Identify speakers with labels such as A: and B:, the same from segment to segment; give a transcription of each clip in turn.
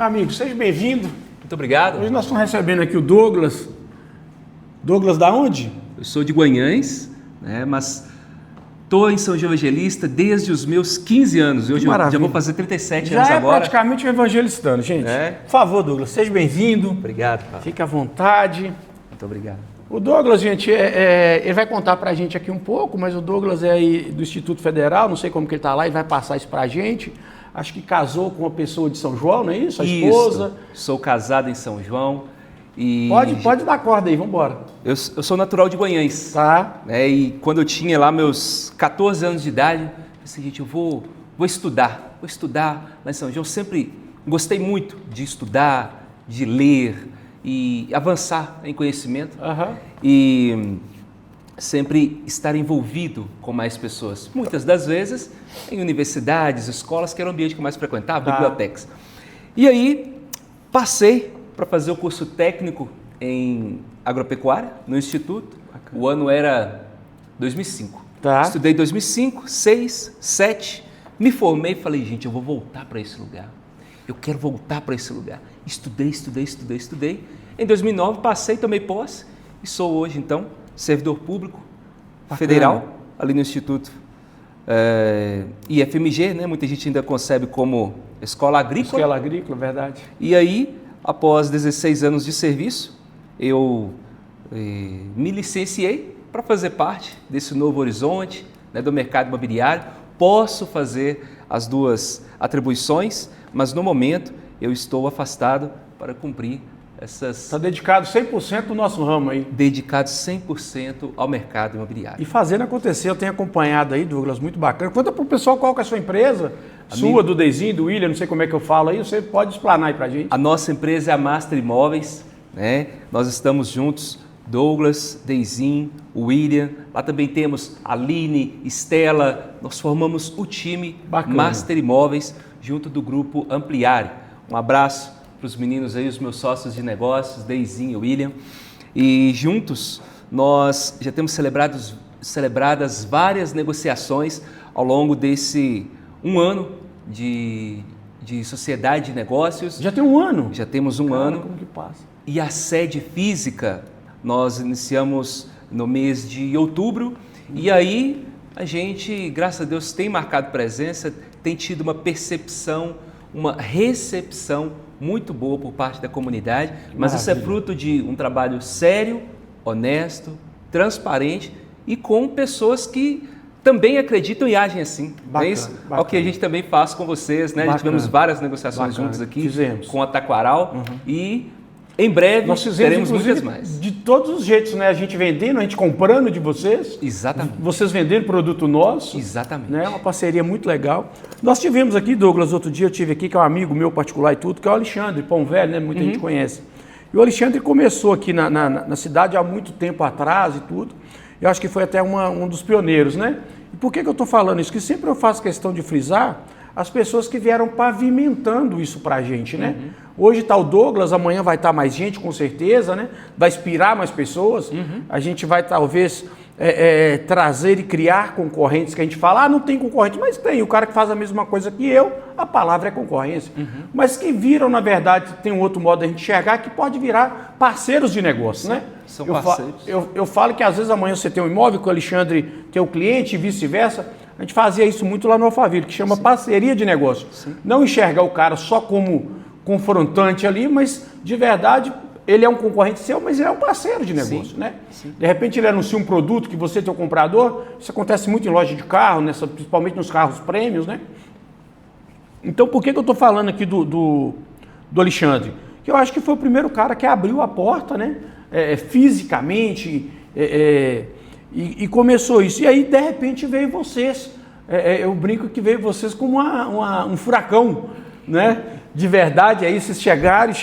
A: Meu amigo, seja bem-vindo.
B: Muito obrigado.
A: Hoje nós estamos recebendo aqui o Douglas. Douglas da onde?
B: Eu sou de Guanhães, né, mas estou em São João Evangelista desde os meus 15 anos. Hoje eu já vou fazer 37 anos agora.
A: Já é praticamente um evangelistano, gente. Por favor, Douglas, seja bem-vindo.
B: Obrigado, Paulo.
A: Fique à vontade.
B: Muito obrigado.
A: O Douglas, gente, ele vai contar pra gente aqui um pouco, mas o Douglas é aí do Instituto Federal, não sei como que ele está lá, ele vai passar isso pra gente. Acho que casou com uma pessoa de São João, não é isso? A esposa.
B: Sou casado em São João. E
A: pode dar corda aí, vamos embora.
B: Eu sou natural de Guanhães.
A: Tá.
B: Né, e quando eu tinha lá meus 14 anos de idade, eu pensei, gente, eu vou estudar lá em São João. Sempre gostei muito de estudar, de ler e avançar em conhecimento. E sempre estar envolvido com mais pessoas. Muitas das vezes em universidades, escolas, que era o ambiente que eu mais frequentava, bibliotecas. E aí passei para fazer o curso técnico em agropecuária no Instituto. Bacana. O ano era 2005. Estudei 2005, 2006, 2007, me formei e falei, gente, eu vou voltar para esse lugar. Eu quero voltar para esse lugar. Estudei. Em 2009 passei, tomei posse e sou hoje, então, servidor público federal, ali no Instituto IFMG, né? Muita gente ainda concebe como escola agrícola.
A: Escola agrícola, verdade.
B: E aí, após 16 anos de serviço, eu me licenciei para fazer parte desse novo horizonte, né, do mercado imobiliário. Posso fazer as duas atribuições, mas no momento eu estou afastado para cumprir essas...
A: Está dedicado 100% no nosso ramo aí.
B: Dedicado 100% ao mercado imobiliário.
A: E fazendo acontecer, eu tenho acompanhado aí, Douglas, muito bacana. Conta para o pessoal qual que é a sua empresa, sua, do Deizinho, do William, não sei como é que eu falo aí, você pode explanar aí para a gente.
B: A nossa empresa é a Master Imóveis, né? Nós estamos juntos, Douglas, Deizinho, William, lá também temos a Aline, Estela, nós formamos o time Master Imóveis, junto do grupo Ampliare. Um abraço para os meninos aí, os meus sócios de negócios, Deizinho e William. E juntos nós já temos celebradas várias negociações ao longo desse um ano de sociedade de negócios.
A: Já tem um ano?
B: Já temos um ano.
A: Como que passa?
B: E a sede física nós iniciamos no mês de outubro. E aí a gente, graças a Deus, tem marcado presença, tem tido uma percepção, uma recepção muito boa por parte da comunidade, mas isso é fruto de um trabalho sério, honesto, transparente e com pessoas que também acreditam e agem assim.
A: Bacana,
B: é isso? É o que a gente também faz com vocês, né? Já tivemos várias negociações juntos aqui com a Taquaral e em breve nós teremos muitas mais.
A: De todos os jeitos, né? A gente vendendo, a gente comprando de vocês.
B: Exatamente.
A: Vocês vendendo produto nosso.
B: Exatamente.
A: Né? Uma parceria muito legal. Nós tivemos aqui, Douglas, outro dia eu tive aqui, que é um amigo meu particular e tudo, que é o Alexandre, Pão Velho, né? Muita gente conhece. E o Alexandre começou aqui na cidade há muito tempo atrás e tudo. Eu acho que foi até um dos pioneiros, né? E por que eu estou falando isso? Que sempre eu faço questão de frisar as pessoas que vieram pavimentando isso para a gente, né? Hoje está o Douglas, amanhã vai estar mais gente, com certeza, né? Vai inspirar mais pessoas. A gente vai talvez trazer e criar concorrentes que a gente fala, não tem concorrente, mas tem. O cara que faz a mesma coisa que eu, a palavra é concorrência. Mas que viram, na verdade, tem um outro modo de a gente enxergar, que pode virar parceiros de negócio, né?
B: São parceiros.
A: Eu falo que às vezes amanhã você tem um imóvel, que o Alexandre tem o cliente e vice-versa. A gente fazia isso muito lá no Alphaville, que chama parceria de negócio. Não enxergar o cara só como confrontante ali, mas de verdade ele é um concorrente seu, mas ele é um parceiro de negócio, né? De repente ele anuncia um produto que você tem o comprador, isso acontece muito em loja de carro, principalmente nos carros prêmios, né? Então por que eu estou falando aqui do Alexandre? Que eu acho que foi o primeiro cara que abriu a porta, né? Fisicamente, e começou isso. E aí, de repente, veio vocês. Eu brinco que veio vocês como um furacão, né? De verdade, aí vocês chegaram,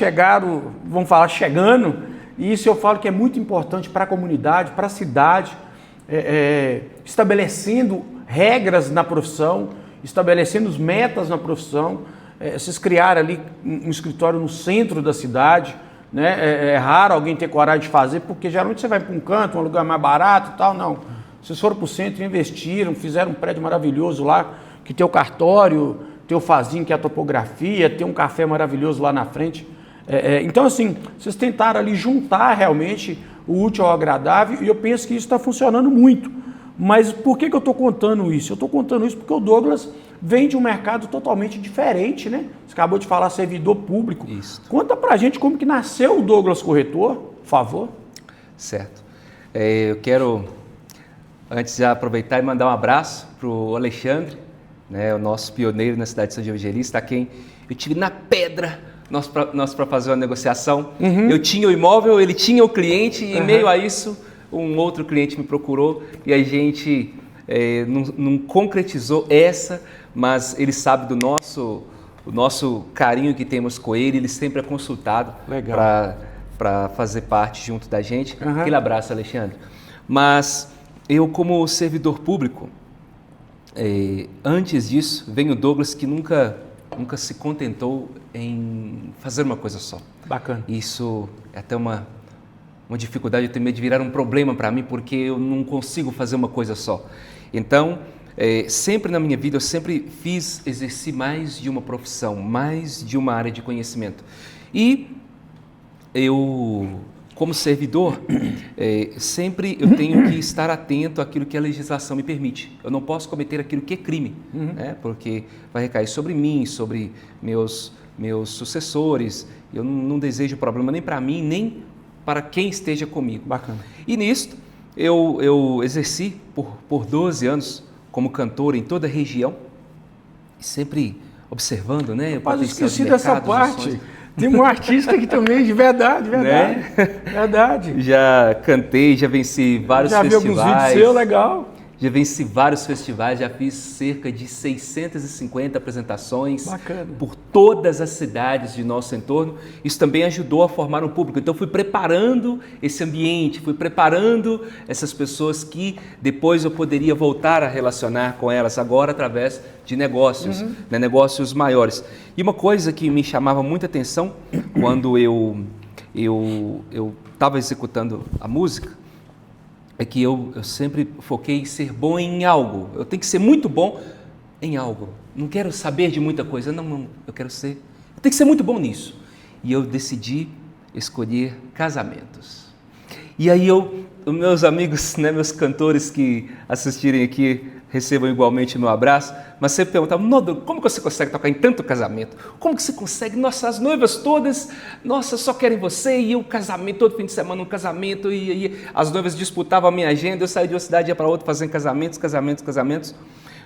A: vamos falar, chegando. E isso eu falo que é muito importante para a comunidade, para a cidade, estabelecendo regras na profissão, estabelecendo metas na profissão. Vocês criaram ali um escritório no centro da cidade, né? É raro alguém ter coragem de fazer, porque geralmente você vai para um canto, um lugar mais barato e tal, não. Vocês foram para o centro, investiram, fizeram um prédio maravilhoso lá, que tem o cartório, fazinho, que é a topografia, ter um café maravilhoso lá na frente. Então, assim, vocês tentaram ali juntar realmente o útil ao agradável e eu penso que isso está funcionando muito. Mas por que eu estou contando isso? Eu estou contando isso porque o Douglas vem de um mercado totalmente diferente, né? Você acabou de falar servidor público.
B: Isso.
A: Conta pra gente como que nasceu o Douglas Corretor, por favor.
B: Certo. Eu quero, antes de aproveitar e mandar um abraço para o Alexandre, né, o nosso pioneiro na cidade de São Evangelista, a quem eu tive na pedra nós para fazer uma negociação. Eu tinha o imóvel, ele tinha o cliente e em meio a isso um outro cliente me procurou e a gente não concretizou essa, mas ele sabe do nosso carinho que temos com ele, ele sempre é consultado para fazer parte junto da gente. Aquele abraço, Alexandre. Mas eu, como servidor público, antes disso, vem o Douglas que nunca se contentou em fazer uma coisa só.
A: Bacana.
B: Isso é até uma dificuldade, eu tenho medo de virar um problema para mim, porque eu não consigo fazer uma coisa só. Então, sempre na minha vida, eu sempre exerci mais de uma profissão, mais de uma área de conhecimento. E eu, como servidor, sempre eu tenho que estar atento àquilo que a legislação me permite. Eu não posso cometer aquilo que é crime, né? Porque vai recair sobre mim, sobre meus sucessores. Eu não desejo problema nem para mim, nem para quem esteja comigo.
A: Bacana.
B: E nisto, eu exerci por 12 anos como cantor em toda a região, sempre observando, né?
A: Mas eu esqueci dessa parte. Tem um artista aqui também, de verdade. Né? Verdade.
B: Já cantei, já venci vários festivais.
A: Já vi alguns vídeos seus, legal.
B: Já venci vários festivais, já fiz cerca de 650 apresentações.
A: Bacana.
B: Por todas as cidades de nosso entorno. Isso também ajudou a formar um público. Então, fui preparando esse ambiente, fui preparando essas pessoas que depois eu poderia voltar a relacionar com elas, agora através de negócios, né, negócios maiores. E uma coisa que me chamava muita atenção quando eu estava executando a música, é que eu sempre foquei em ser bom em algo. Eu tenho que ser muito bom em algo. Não quero saber de muita coisa, não. Eu tenho que ser muito bom nisso. E eu decidi escolher casamentos. E aí meus amigos, né, meus cantores que assistirem aqui, recebam igualmente meu abraço, mas sempre perguntavam: Nodo, como que você consegue tocar em tanto casamento? Como que você consegue? Nossa, as noivas todas, nossa, só querem você, e o casamento, todo fim de semana um casamento, e as noivas disputavam a minha agenda, eu saía de uma cidade e ia para outra fazendo casamentos,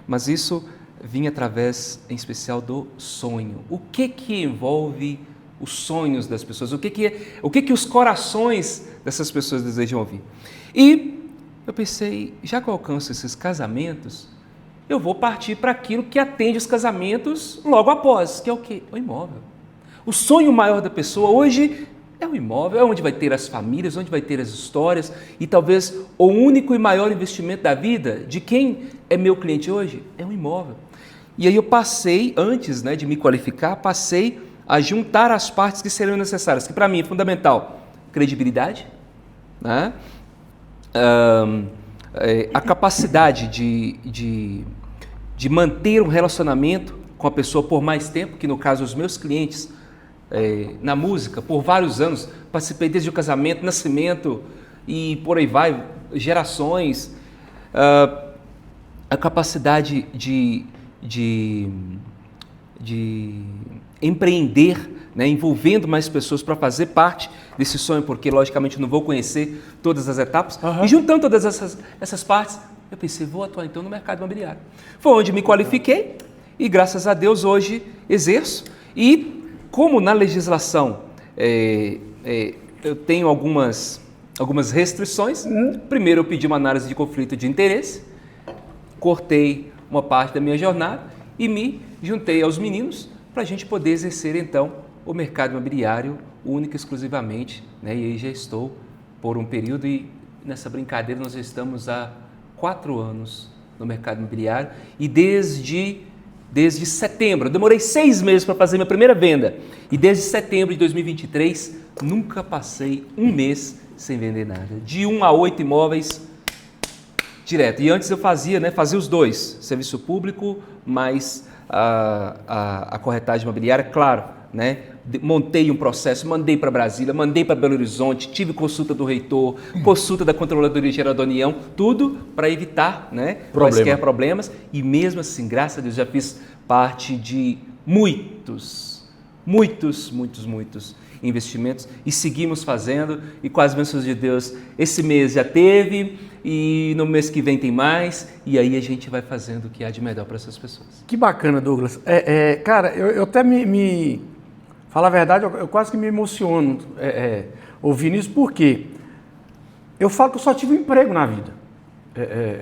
B: mas isso vinha através, em especial, do sonho. O que envolve os sonhos das pessoas? O que os corações dessas pessoas desejam ouvir? E eu pensei, já que eu alcanço esses casamentos, eu vou partir para aquilo que atende os casamentos logo após, que é o quê? O imóvel. O sonho maior da pessoa hoje é o imóvel, é onde vai ter as famílias, onde vai ter as histórias e talvez o único e maior investimento da vida de quem é meu cliente hoje é o imóvel. E aí eu passei, antes, né, de me qualificar, passei a juntar as partes que seriam necessárias, que para mim é fundamental: credibilidade, né? A capacidade de manter um relacionamento com a pessoa por mais tempo, que no caso os meus clientes na música, por vários anos, participei desde o casamento, nascimento e por aí vai, gerações. A capacidade de empreender, né, envolvendo mais pessoas para fazer parte desse sonho, porque logicamente não vou conhecer todas as etapas. E juntando todas essas partes, eu pensei, vou atuar então no mercado imobiliário. Foi onde me qualifiquei e graças a Deus hoje exerço. E como na legislação eu tenho algumas restrições, primeiro eu pedi uma análise de conflito de interesse, cortei uma parte da minha jornada e me juntei aos meninos para a gente poder exercer então o mercado imobiliário única e exclusivamente, né? E aí já estou por um período e nessa brincadeira nós já estamos há 4 anos no mercado imobiliário e desde setembro, eu demorei 6 meses para fazer minha primeira venda e desde setembro de 2023 nunca passei um mês sem vender nada, de 1 a 8 imóveis direto. E antes eu fazia os dois, serviço público mais a corretagem imobiliária, claro, né? Montei um processo, mandei para Brasília, mandei para Belo Horizonte, tive consulta do reitor, consulta da Controladoria Geral da União, tudo para evitar, né, quaisquer problemas. E mesmo assim, graças a Deus, já fiz parte de muitos investimentos e seguimos fazendo, e com as bênçãos de Deus, esse mês já teve e no mês que vem tem mais, e aí a gente vai fazendo o que há de melhor para essas pessoas.
A: Que bacana, Douglas. Cara, eu até falar a verdade, eu quase que me emociono ouvindo isso, porque eu falo que eu só tive um emprego na vida.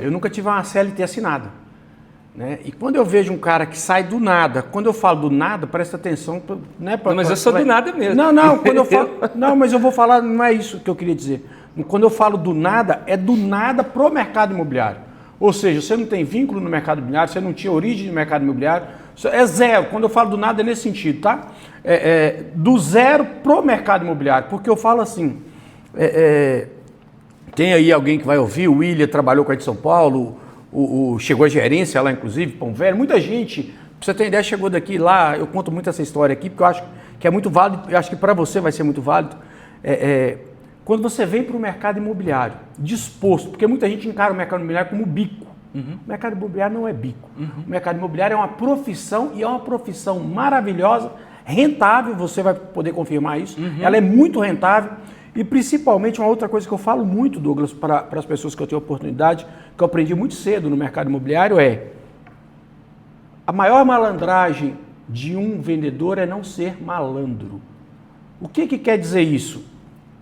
A: Eu nunca tive uma CLT assinada. Né? E quando eu vejo um cara que sai do nada, quando eu falo do nada, presta atenção, né?
B: Mas eu sou do nada mesmo.
A: Não, quando eu falo, não, mas eu vou falar, não é isso que eu queria dizer. Quando eu falo do nada, é do nada pro mercado imobiliário. Ou seja, você não tem vínculo no mercado imobiliário, você não tinha origem no mercado imobiliário, é zero. Quando eu falo do nada é nesse sentido, tá? Do zero pro mercado imobiliário, porque eu falo assim, tem aí alguém que vai ouvir, o William trabalhou com a de São Paulo, chegou a gerência lá, inclusive, Pão Velho, muita gente, pra você ter ideia, chegou daqui lá, eu conto muito essa história aqui, porque eu acho que é muito válido, eu acho que para você vai ser muito válido, quando você vem para o mercado imobiliário, disposto, porque muita gente encara o mercado imobiliário como bico, o mercado imobiliário não é bico, o mercado imobiliário é uma profissão, e é uma profissão maravilhosa, rentável, você vai poder confirmar isso, ela é muito rentável. E principalmente uma outra coisa que eu falo muito, Douglas, para as pessoas que eu tenho oportunidade, que eu aprendi muito cedo no mercado imobiliário, a maior malandragem de um vendedor é não ser malandro. O que quer dizer isso?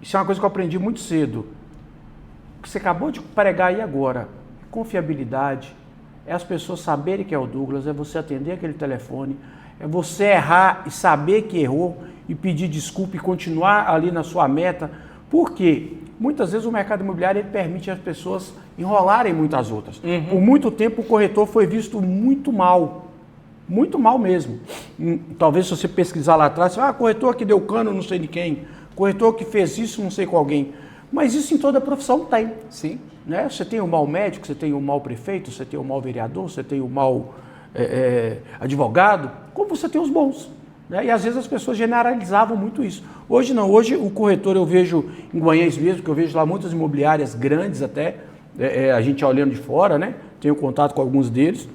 A: Isso é uma coisa que eu aprendi muito cedo. O que você acabou de pregar aí agora, confiabilidade, é as pessoas saberem que é o Douglas, é você atender aquele telefone, é você errar e saber que errou, e pedir desculpa e continuar ali na sua meta, porque muitas vezes o mercado imobiliário ele permite as pessoas enrolarem muitas outras. Por muito tempo o corretor foi visto muito mal mesmo. Talvez se você pesquisar lá atrás, corretor que deu cano não sei de quem, corretor que fez isso não sei com alguém, mas isso em toda profissão tem.
B: Sim.
A: Né? Você tem o mau médico, você tem o mau prefeito, você tem o mau vereador, você tem o mau advogado, como você tem os bons. Né? E às vezes as pessoas generalizavam muito isso. Hoje não, hoje o corretor eu vejo em Guanhães mesmo, que eu vejo lá muitas imobiliárias grandes até, a gente olhando de fora, né? Tenho contato com alguns deles,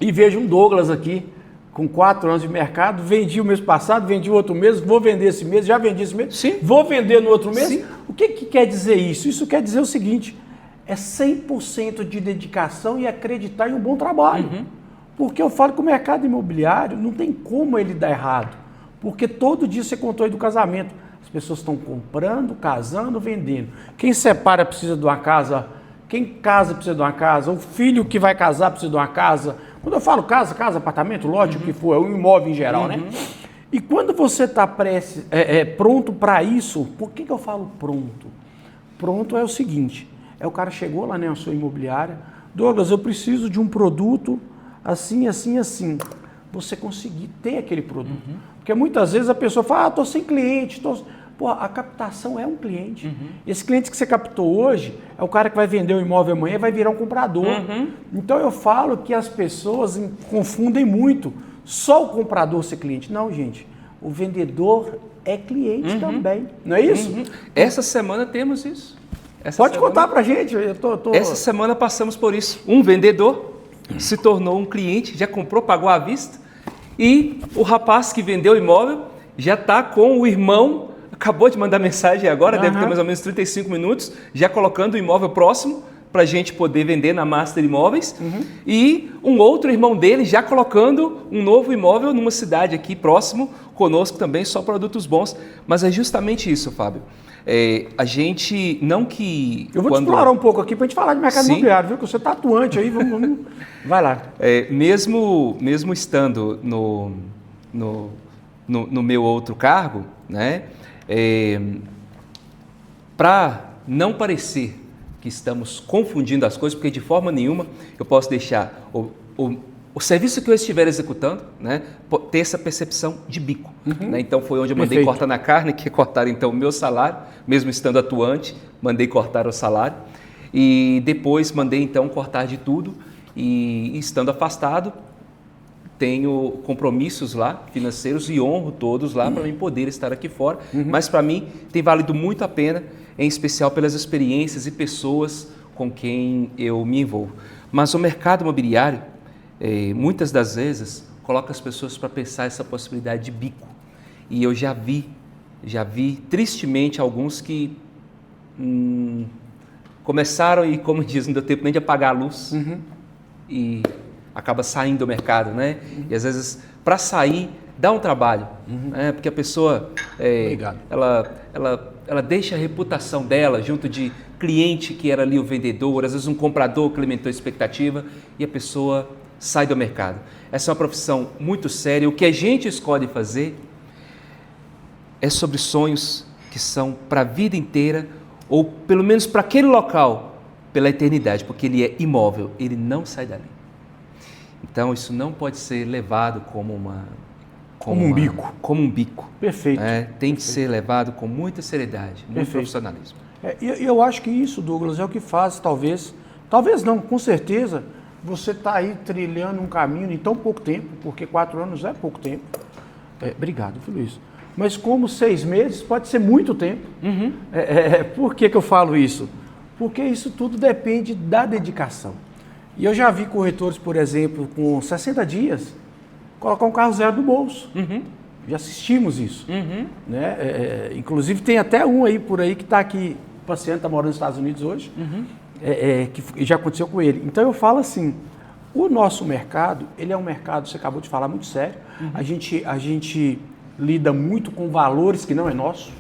A: e vejo um Douglas aqui, com 4 anos de mercado, vendi o mês passado, vendi o outro mês, vou vender esse mês, já vendi esse mês,
B: Sim.
A: Vou vender no outro mês.
B: Sim.
A: O que quer dizer isso? Isso quer dizer o seguinte, é 100% de dedicação e acreditar em um bom trabalho. Porque eu falo que o mercado imobiliário não tem como ele dar errado. Porque todo dia você contou aí do casamento. As pessoas estão comprando, casando, vendendo. Quem separa precisa de uma casa, quem casa precisa de uma casa, o filho que vai casar precisa de uma casa. Quando eu falo casa, apartamento, lote, o que for, é um imóvel em geral, né? E quando você está pronto para isso, por que eu falo pronto? Pronto é o seguinte, o cara chegou lá na sua imobiliária, Douglas, eu preciso de um produto assim, assim, assim. Você conseguir ter aquele produto. Porque muitas vezes a pessoa fala, estou sem cliente. Pô, a captação é um cliente. Esse cliente que você captou hoje é o cara que vai vender o imóvel amanhã e vai virar um comprador. Então eu falo que as pessoas confundem muito só o comprador ser cliente. Não, gente, o vendedor é cliente também. Não é isso?
B: Essa semana temos isso.
A: Pode contar pra gente.
B: Essa semana passamos por isso. Um vendedor se tornou um cliente, já comprou, pagou à vista, e o rapaz que vendeu o imóvel já está com o irmão, acabou de mandar mensagem agora, deve ter mais ou menos 35 minutos, já colocando o imóvel próximo para a gente poder vender na Master Imóveis, e um outro irmão dele já colocando um novo imóvel numa cidade aqui próximo conosco também, só produtos bons. Mas é justamente isso, Fábio. A gente não que...
A: Eu vou te explorar um pouco aqui para a gente falar de mercado imobiliário, viu? Que você está atuante aí, vamos... Vai lá.
B: Mesmo estando no meu outro cargo, né? Para não parecer que estamos confundindo as coisas, porque de forma nenhuma eu posso deixar o serviço que eu estiver executando, né, ter essa percepção de bico. Né? Então foi onde eu mandei cortar na carne, que cortaram então o meu salário, mesmo estando atuante, mandei cortar o salário, e depois mandei então cortar de tudo, e estando afastado, tenho compromissos lá financeiros e honro todos lá para mim poder estar aqui fora, mas para mim tem valido muito a pena, em especial pelas experiências e pessoas com quem eu me envolvo. Mas o mercado imobiliário, muitas das vezes, coloca as pessoas para pensar essa possibilidade de bico. E eu já vi tristemente alguns que começaram e, como diz, não deu tempo nem de apagar a luz e acaba saindo do mercado, né? E às vezes, para sair, dá um trabalho, né? Porque a pessoa, ela deixa a reputação dela junto de cliente que era ali o vendedor, às vezes um comprador que alimentou a expectativa e a pessoa sai do mercado. Essa é uma profissão muito séria. O que a gente escolhe fazer é sobre sonhos que são para a vida inteira ou pelo menos para aquele local, pela eternidade, porque ele é imóvel, ele não sai dali. Então isso não pode ser levado como um bico.
A: Perfeito.
B: Tem que ser levado com muita seriedade, muito profissionalismo.
A: E eu acho que isso, Douglas, é o que faz, talvez não, com certeza, você está aí trilhando um caminho em tão pouco tempo, porque 4 anos é pouco tempo. Obrigado, Luiz. Mas como 6 meses pode ser muito tempo. Por que eu falo isso? Porque isso tudo depende da dedicação. E eu já vi corretores, por exemplo, com 60 dias, colocar um carro zero no bolso. Já assistimos isso. Né? Inclusive tem até um aí por aí que está aqui, o paciente está morando nos Estados Unidos hoje, que já aconteceu com ele. Então eu falo assim, o nosso mercado, ele é um mercado, você acabou de falar, muito sério. A gente lida muito com valores que não é nosso.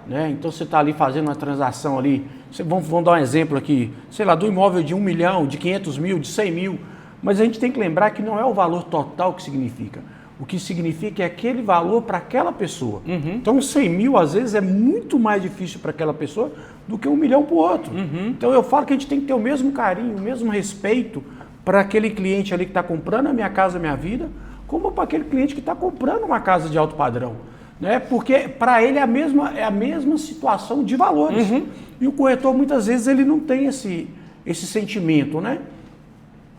A: Né? Então você está ali fazendo uma transação ali, vamos dar um exemplo aqui, sei lá, do imóvel de 1 milhão, de 500 mil, de 100 mil, mas a gente tem que lembrar que não é o valor total que significa. O que significa é aquele valor para aquela pessoa. Então 100 mil às vezes é muito mais difícil para aquela pessoa do que 1 milhão para o outro. Então eu falo que a gente tem que ter o mesmo carinho, o mesmo respeito para aquele cliente ali que está comprando a Minha Casa Minha Vida, como para aquele cliente que está comprando uma casa de alto padrão. Né? Porque para ele é a mesma situação de valores. E o corretor muitas vezes ele não tem esse sentimento, né?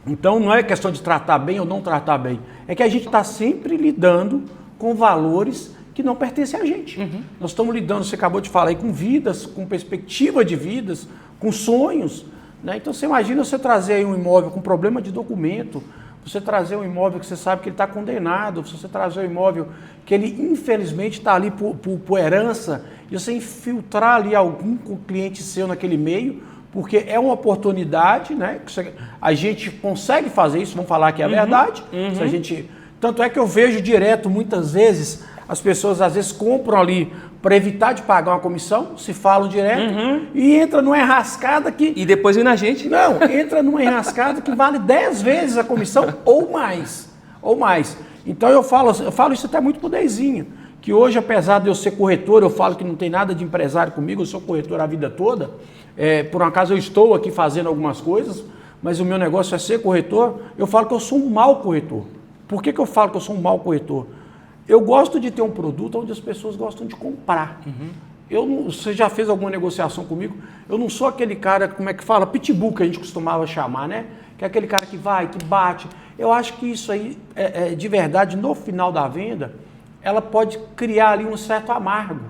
A: Então não é questão de tratar bem ou não tratar bem, é que a gente está sempre lidando com valores que não pertencem a gente. Nós estamos lidando, você acabou de falar aí, com vidas, com perspectiva de vidas, com sonhos. Né? Então você imagina você trazer aí um imóvel com problema de documento, você trazer um imóvel que você sabe que ele está condenado, você trazer um imóvel que ele infelizmente está ali por herança, e você infiltrar ali algum cliente seu naquele meio, porque é uma oportunidade, né? A gente consegue fazer isso, vamos falar que é a verdade. Tanto é que eu vejo direto, muitas vezes, as pessoas às vezes compram ali para evitar de pagar uma comissão, se falam direto, e entra numa enrascada que...
B: E depois vem na gente.
A: Não, entra numa enrascada que vale 10 vezes a comissão ou mais. Então eu falo isso até muito pro Deizinho, que hoje, apesar de eu ser corretor, eu falo que não tem nada de empresário comigo, eu sou corretor a vida toda. Por um acaso eu estou aqui fazendo algumas coisas, mas o meu negócio é ser corretor. Eu falo que eu sou um mau corretor. Por que eu falo que eu sou um mau corretor? Eu gosto de ter um produto onde as pessoas gostam de comprar. Você já fez alguma negociação comigo? Eu não sou aquele cara, como é que fala? Pitbull, que a gente costumava chamar, né? Que é aquele cara que vai, que bate. Eu acho que isso aí, de verdade, no final da venda, ela pode criar ali um certo amargo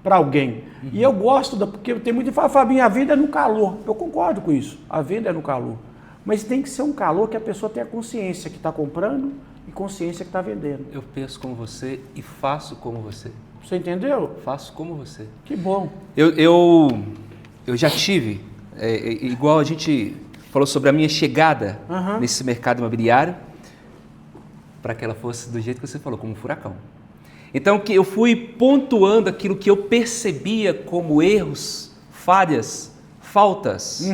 A: para alguém. E eu gosto, porque tem muito que fala, Fabinho, a venda é no calor. Eu concordo com isso, a venda é no calor. Mas tem que ser um calor que a pessoa tenha consciência que está comprando e consciência que está vendendo.
B: Eu penso como você e faço como você.
A: Você entendeu?
B: Faço como você.
A: Que bom.
B: Eu já tive, igual a gente falou sobre a minha chegada nesse mercado imobiliário, para que ela fosse do jeito que você falou, como um furacão. Então que eu fui pontuando aquilo que eu percebia como erros, falhas, faltas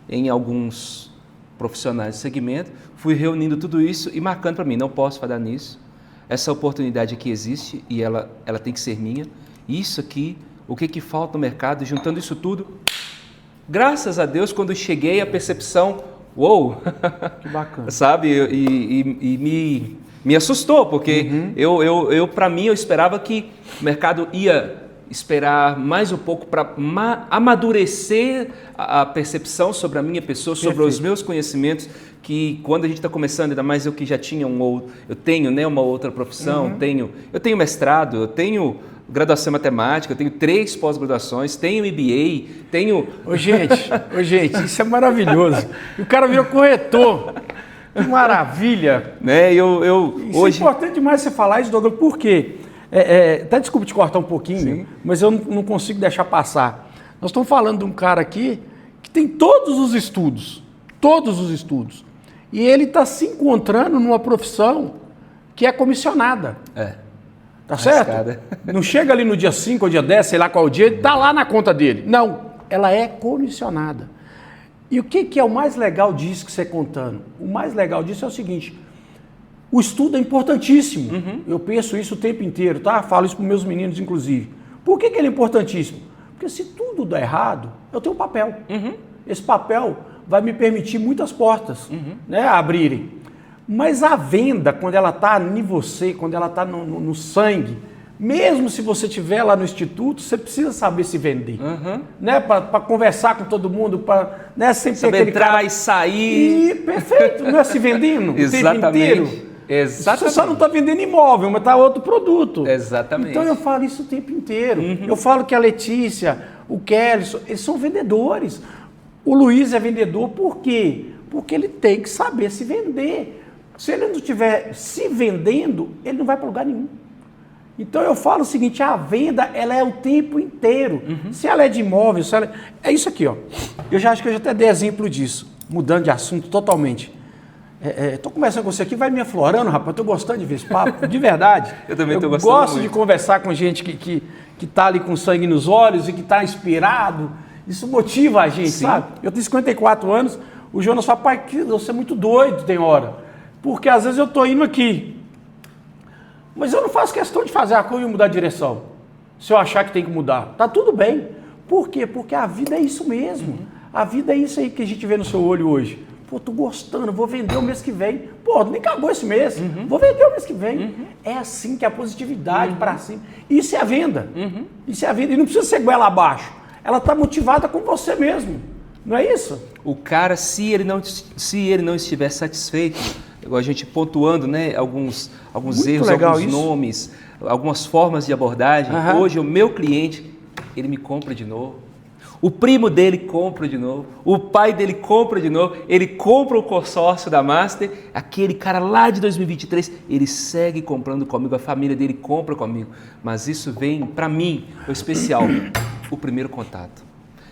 B: em alguns profissionais do segmento, fui reunindo tudo isso e marcando para mim, não posso falhar nisso, essa oportunidade aqui existe e ela tem que ser minha, isso aqui, o que falta no mercado, juntando isso tudo, graças a Deus, quando eu cheguei, a percepção, uou,
A: que bacana,
B: sabe, e me assustou, porque eu para mim, eu esperava que o mercado ia esperar mais um pouco para amadurecer a percepção sobre a minha pessoa, sobre os meus conhecimentos, que quando a gente está começando, ainda mais eu que já tinha eu tenho, né, uma outra profissão, eu tenho mestrado, eu tenho graduação em matemática, eu tenho 3 pós-graduações, tenho MBA, tenho...
A: Ô gente, isso é maravilhoso. E o cara virou corretor. Que maravilha.
B: Né?
A: Isso hoje... é importante demais você falar isso, Douglas, por quê? Até desculpa te cortar um pouquinho, sim, mas eu não consigo deixar passar. Nós estamos falando de um cara aqui que tem todos os estudos, e ele está se encontrando numa profissão que é comissionada. Tá certo? Não chega ali no dia 5 ou dia 10, sei lá qual dia, ele está lá na conta dele. Não, ela é comissionada. E o que é o mais legal disso que você está contando? O mais legal disso é o seguinte: o estudo é importantíssimo. Eu penso isso o tempo inteiro, tá? Falo isso para os meus meninos, inclusive. Por que ele é importantíssimo? Porque se tudo der errado, eu tenho um papel. Esse papel vai me permitir muitas portas, né, abrirem. Mas a venda, quando ela está em você, quando ela está no sangue, mesmo se você estiver lá no instituto, você precisa saber se vender. Né? Para conversar com todo mundo, para, né, sempre
B: saber
A: aquele
B: entrar
A: cara...
B: e sair.
A: Perfeito, não é se vendendo o tempo inteiro.
B: Exatamente.
A: Você só não está vendendo imóvel, mas está outro produto.
B: Exatamente.
A: Então eu falo isso o tempo inteiro. Eu falo que a Letícia, o Kelly, eles são vendedores. O Luiz é vendedor, por quê? Porque ele tem que saber se vender. Se ele não estiver se vendendo, ele não vai para lugar nenhum. Então eu falo o seguinte: a venda, ela é o tempo inteiro. Se ela é de imóvel, se ela é isso aqui, ó. Eu já acho que eu já até dei exemplo disso, mudando de assunto totalmente. Estou conversando com você aqui, vai me aflorando, rapaz. Estou gostando de ver esse papo, de verdade.
B: Eu também estou gostando.
A: Gosto de conversar com gente que está ali com sangue nos olhos e que está inspirado. Isso motiva a gente, sabe? Eu tenho 54 anos, o Jonas fala: pai, você é muito doido, tem hora. Porque às vezes eu estou indo aqui, mas eu não faço questão de fazer a coisa e mudar a direção. Se eu achar que tem que mudar, tá tudo bem. Por quê? Porque a vida é isso mesmo. A vida é isso aí que a gente vê no seu olho hoje. Pô, tô gostando, vou vender o mês que vem. Pô, nem acabou esse mês, vou vender o mês que vem. É assim que é a positividade para cima. Isso é a venda. Isso é a venda. E não precisa ser goela abaixo. Ela está motivada com você mesmo. Não é isso?
B: O cara, se ele não estiver satisfeito, igual a gente pontuando, né, alguns erros, alguns nomes, algumas formas de abordagem. Hoje o meu cliente, ele me compra de novo. O primo dele compra de novo, o pai dele compra de novo, ele compra o consórcio da Master, aquele cara lá de 2023, ele segue comprando comigo, a família dele compra comigo. Mas isso vem, para mim, o especial, o primeiro contato.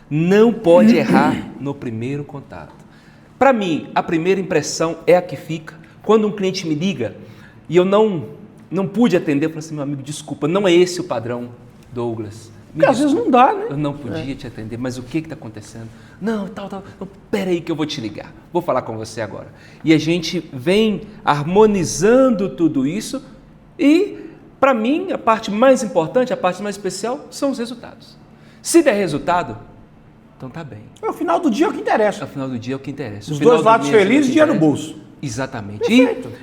B: Não pode errar no primeiro contato. Para mim, a primeira impressão é a que fica. Quando um cliente me liga e eu não pude atender, eu falo assim: meu amigo, desculpa, não é esse o padrão, Douglas.
A: Porque às vezes não dá, né?
B: Eu não podia te atender, mas o que está acontecendo? Não, tal. Não, peraí que eu vou te ligar. Vou falar com você agora. E a gente vem harmonizando tudo isso e, para mim, a parte mais importante, a parte mais especial, são os resultados. Se der resultado, então tá bem.
A: É o final do dia o que interessa.
B: É o final do dia o que interessa.
A: Os dois lados felizes e dinheiro no bolso.
B: Exatamente.
A: Perfeito.
B: E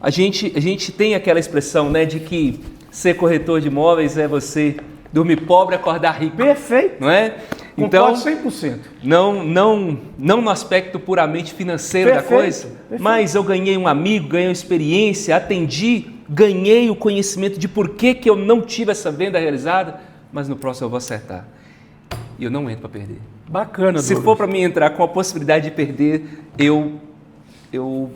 B: a gente tem aquela expressão, né, de que ser corretor de imóveis é você dormir pobre e acordar rico.
A: Perfeito.
B: Não é?
A: Então, 100%.
B: Não no aspecto puramente financeiro da coisa, mas eu ganhei um amigo, ganhei uma experiência, atendi, ganhei o conhecimento de por que eu não tive essa venda realizada, mas no próximo eu vou acertar. E eu não entro para perder.
A: Bacana,
B: Se for para mim entrar com a possibilidade de perder, eu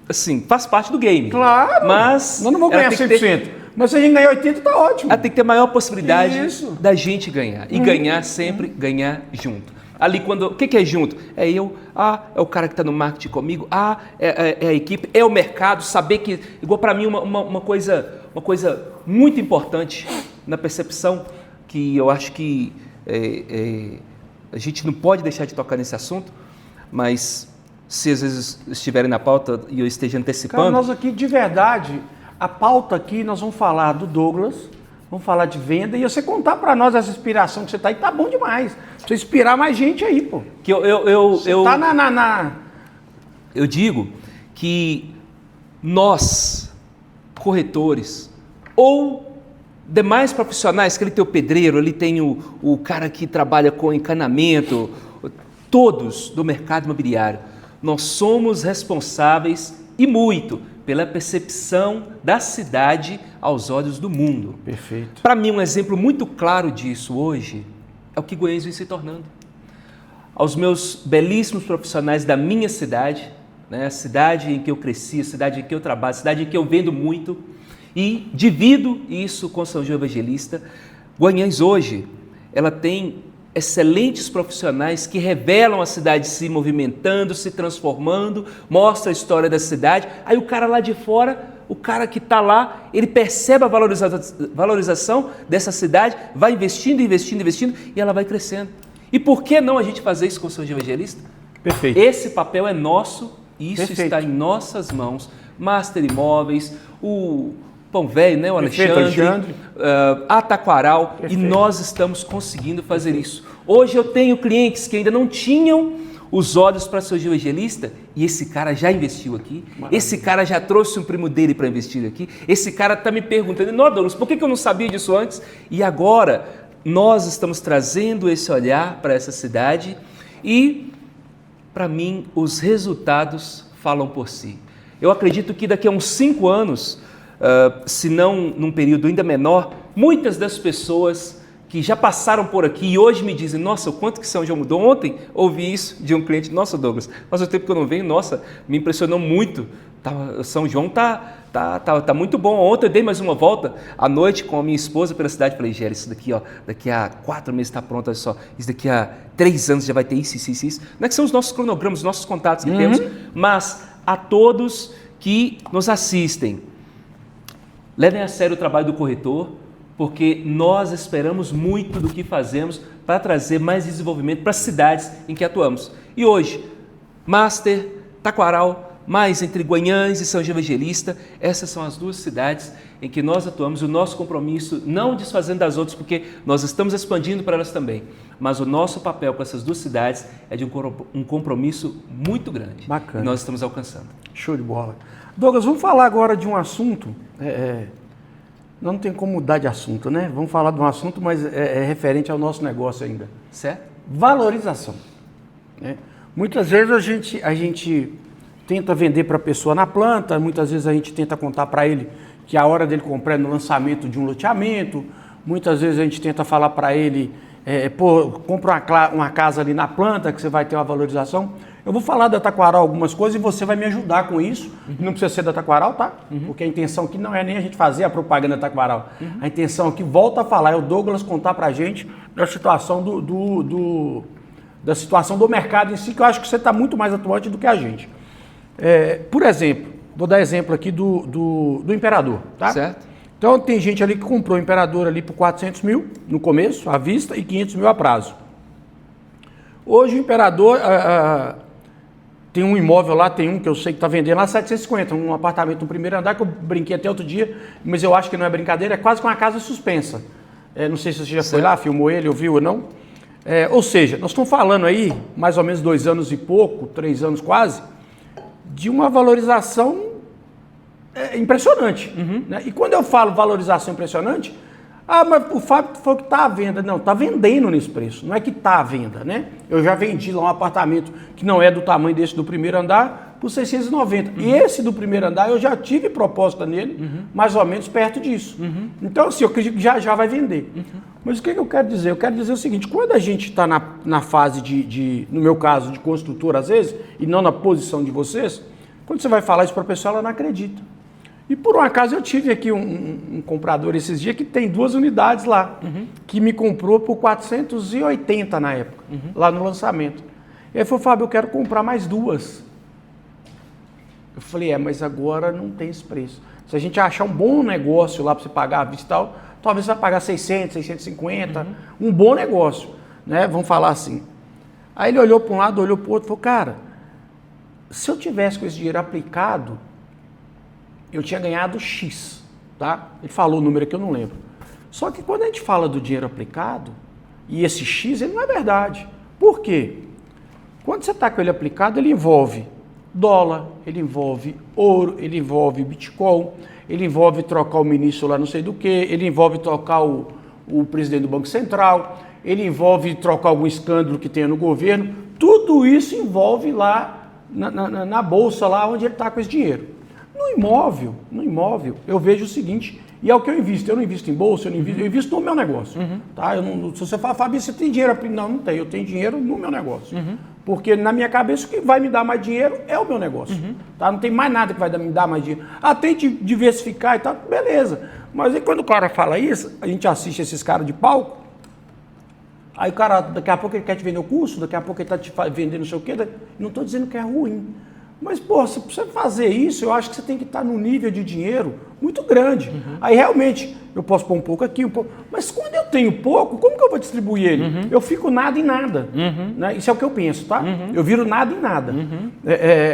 B: assim, faz parte do game.
A: Claro.
B: Mas
A: nós não vamos ganhar 100%. Mas se a gente ganhar 80%, tá ótimo.
B: Ela tem que ter maior possibilidade da gente ganhar. E ganhar sempre, ganhar junto. Ali quando... O que é junto? É eu, é o cara que está no marketing comigo, é a equipe, é o mercado, saber que... Igual para mim, uma coisa muito importante na percepção, que eu acho que a gente não pode deixar de tocar nesse assunto, mas se às vezes estiverem na pauta e eu esteja antecipando...
A: Cara, nós aqui, de verdade... A pauta aqui, nós vamos falar do Douglas, vamos falar de venda, e você contar para nós essa inspiração que você está aí, tá bom demais. Pra você inspirar mais gente aí, pô.
B: Que
A: você tá
B: Eu digo que nós, corretores, ou demais profissionais, que ele tem o pedreiro, ele tem o cara que trabalha com encanamento, todos do mercado imobiliário, nós somos responsáveis e muito pela percepção da cidade aos olhos do mundo.
A: Perfeito.
B: Para mim, um exemplo muito claro disso hoje é o que Goiânia vem se tornando. Aos meus belíssimos profissionais da minha cidade, né, a cidade em que eu cresci, a cidade em que eu trabalho, a cidade em que eu vendo muito, e divido isso com São João Evangelista. Guanhães hoje, ela tem excelentes profissionais que revelam a cidade se movimentando, se transformando, mostra a história da cidade. Aí o cara lá de fora, o cara que está lá, ele percebe a valorização dessa cidade, vai investindo, investindo, investindo e ela vai crescendo. E por que não a gente fazer isso com São João Evangelista?
A: Perfeito.
B: Esse papel é nosso e isso
A: Perfeito.
B: está em nossas mãos. Master Imóveis, o Pão Velho, né, o Alexandre. A Taquaral, e nós estamos conseguindo fazer isso. Hoje eu tenho clientes que ainda não tinham os olhos para São João Evangelista e esse cara já investiu aqui, maravilha. Esse cara já trouxe um primo dele para investir aqui, esse cara está me perguntando, não, Douglas, por que eu não sabia disso antes? E agora nós estamos trazendo esse olhar para essa cidade e, para mim, os resultados falam por si. Eu acredito que daqui a uns 5 anos, se não num período ainda menor, muitas das pessoas que já passaram por aqui e hoje me dizem, nossa, o quanto que São João mudou. Ontem ouvi isso de um cliente, nossa, Douglas, faz um tempo que eu não venho, nossa, me impressionou muito, São João tá muito bom. Ontem eu dei mais uma volta à noite com a minha esposa pela cidade, falei, Géria, isso daqui, ó, daqui a 4 meses está pronto, olha só, isso daqui a 3 anos já vai ter isso. Não é que são os nossos cronogramas, os nossos contatos que temos, mas a todos que nos assistem, levem a sério o trabalho do corretor, porque nós esperamos muito do que fazemos para trazer mais desenvolvimento para as cidades em que atuamos. E hoje, Master, Taquaral, mais entre Guanhães e São João Evangelista, essas são as 2 cidades em que nós atuamos. O nosso compromisso, não desfazendo das outras, porque nós estamos expandindo para elas também, mas o nosso papel com essas 2 cidades é de um compromisso muito grande.
A: Bacana.
B: E nós estamos alcançando.
A: Show de bola. Douglas, vamos falar agora de um assunto, não tem como mudar de assunto, né? Vamos falar de um assunto, mas é referente ao nosso negócio ainda.
B: Certo?
A: Valorização. Né? Muitas vezes a gente tenta vender para a pessoa na planta, muitas vezes a gente tenta contar para ele que a hora dele comprar é no lançamento de um loteamento, muitas vezes a gente tenta falar para ele, compra uma casa ali na planta que você vai ter uma valorização. Eu vou falar da Taquaral algumas coisas e você vai me ajudar com isso. Não precisa ser da Taquaral, tá? Porque a intenção aqui não é nem a gente fazer a propaganda da Taquaral. A intenção aqui, volta a falar, é o Douglas contar pra gente da situação da situação do mercado em si, que eu acho que você está muito mais atuante do que a gente. Por exemplo, vou dar exemplo aqui do Imperador, tá?
B: Certo.
A: Então tem gente ali que comprou o Imperador ali por 400 mil no começo, à vista, e 500 mil a prazo. Hoje o Imperador... tem um imóvel lá, tem um que eu sei que está vendendo lá, 750, um apartamento no primeiro andar, que eu brinquei até outro dia, mas eu acho que não é brincadeira, é quase que uma casa suspensa. Não sei se você já foi lá, filmou ele, ouviu ou não. Ou seja, nós estamos falando aí, mais ou menos 2 anos e pouco, 3 anos quase, de uma valorização impressionante. Né? E quando eu falo valorização impressionante, mas o Fábio falou que está à venda. Não, está vendendo nesse preço, não é que está à venda, né? Eu já vendi lá um apartamento que não é do tamanho desse do primeiro andar por 690. E esse do primeiro andar eu já tive proposta nele, mais ou menos perto disso. Então, assim, eu acredito que já vai vender. Mas o que eu quero dizer? Eu quero dizer o seguinte, quando a gente está na fase no meu caso, de construtor às vezes, e não na posição de vocês, quando você vai falar isso para a pessoa, ela não acredita. E por um acaso eu tive aqui um comprador esses dias que tem 2 unidades lá, que me comprou por 480 na época, lá no lançamento. E ele falou, Fábio, eu quero comprar mais 2. Eu falei, mas agora não tem esse preço. Se a gente achar um bom negócio lá para você pagar à vista e tal, talvez você vai pagar 600, 650, um bom negócio, né? Vamos falar assim. Aí ele olhou para um lado, olhou para o outro e falou, cara, se eu tivesse com esse dinheiro aplicado, eu tinha ganhado X, tá? Ele falou o número que eu não lembro. Só que quando a gente fala do dinheiro aplicado, e esse X, ele não é verdade. Por quê? Quando você está com ele aplicado, ele envolve dólar, ele envolve ouro, ele envolve Bitcoin, ele envolve trocar o ministro lá não sei do que, ele envolve trocar o presidente do Banco Central, ele envolve trocar algum escândalo que tenha no governo. Tudo isso envolve lá na bolsa, lá onde ele está com esse dinheiro. No imóvel, eu vejo o seguinte, e é o que eu não invisto em bolsa, eu invisto no meu negócio. Tá? Se você fala, Fábio, você tem dinheiro? Não tenho, eu tenho dinheiro no meu negócio. Porque na minha cabeça o que vai me dar mais dinheiro é o meu negócio. Tá? Não tem mais nada que vai me dar mais dinheiro. Tente diversificar e tal, beleza. Mas aí quando o cara fala isso, a gente assiste esses caras de palco, aí o cara, daqui a pouco ele quer te vender o curso, daqui a pouco ele está te vendendo não sei o quê, não estou dizendo que é ruim. Mas, pô, se você fazer isso, eu acho que você tem que estar num nível de dinheiro muito grande. Aí, realmente, eu posso pôr um pouco aqui, um pouco. Mas quando eu tenho pouco, como que eu vou distribuir ele? Eu fico nada em nada. Né? Isso é o que eu penso, tá? Eu viro nada em nada.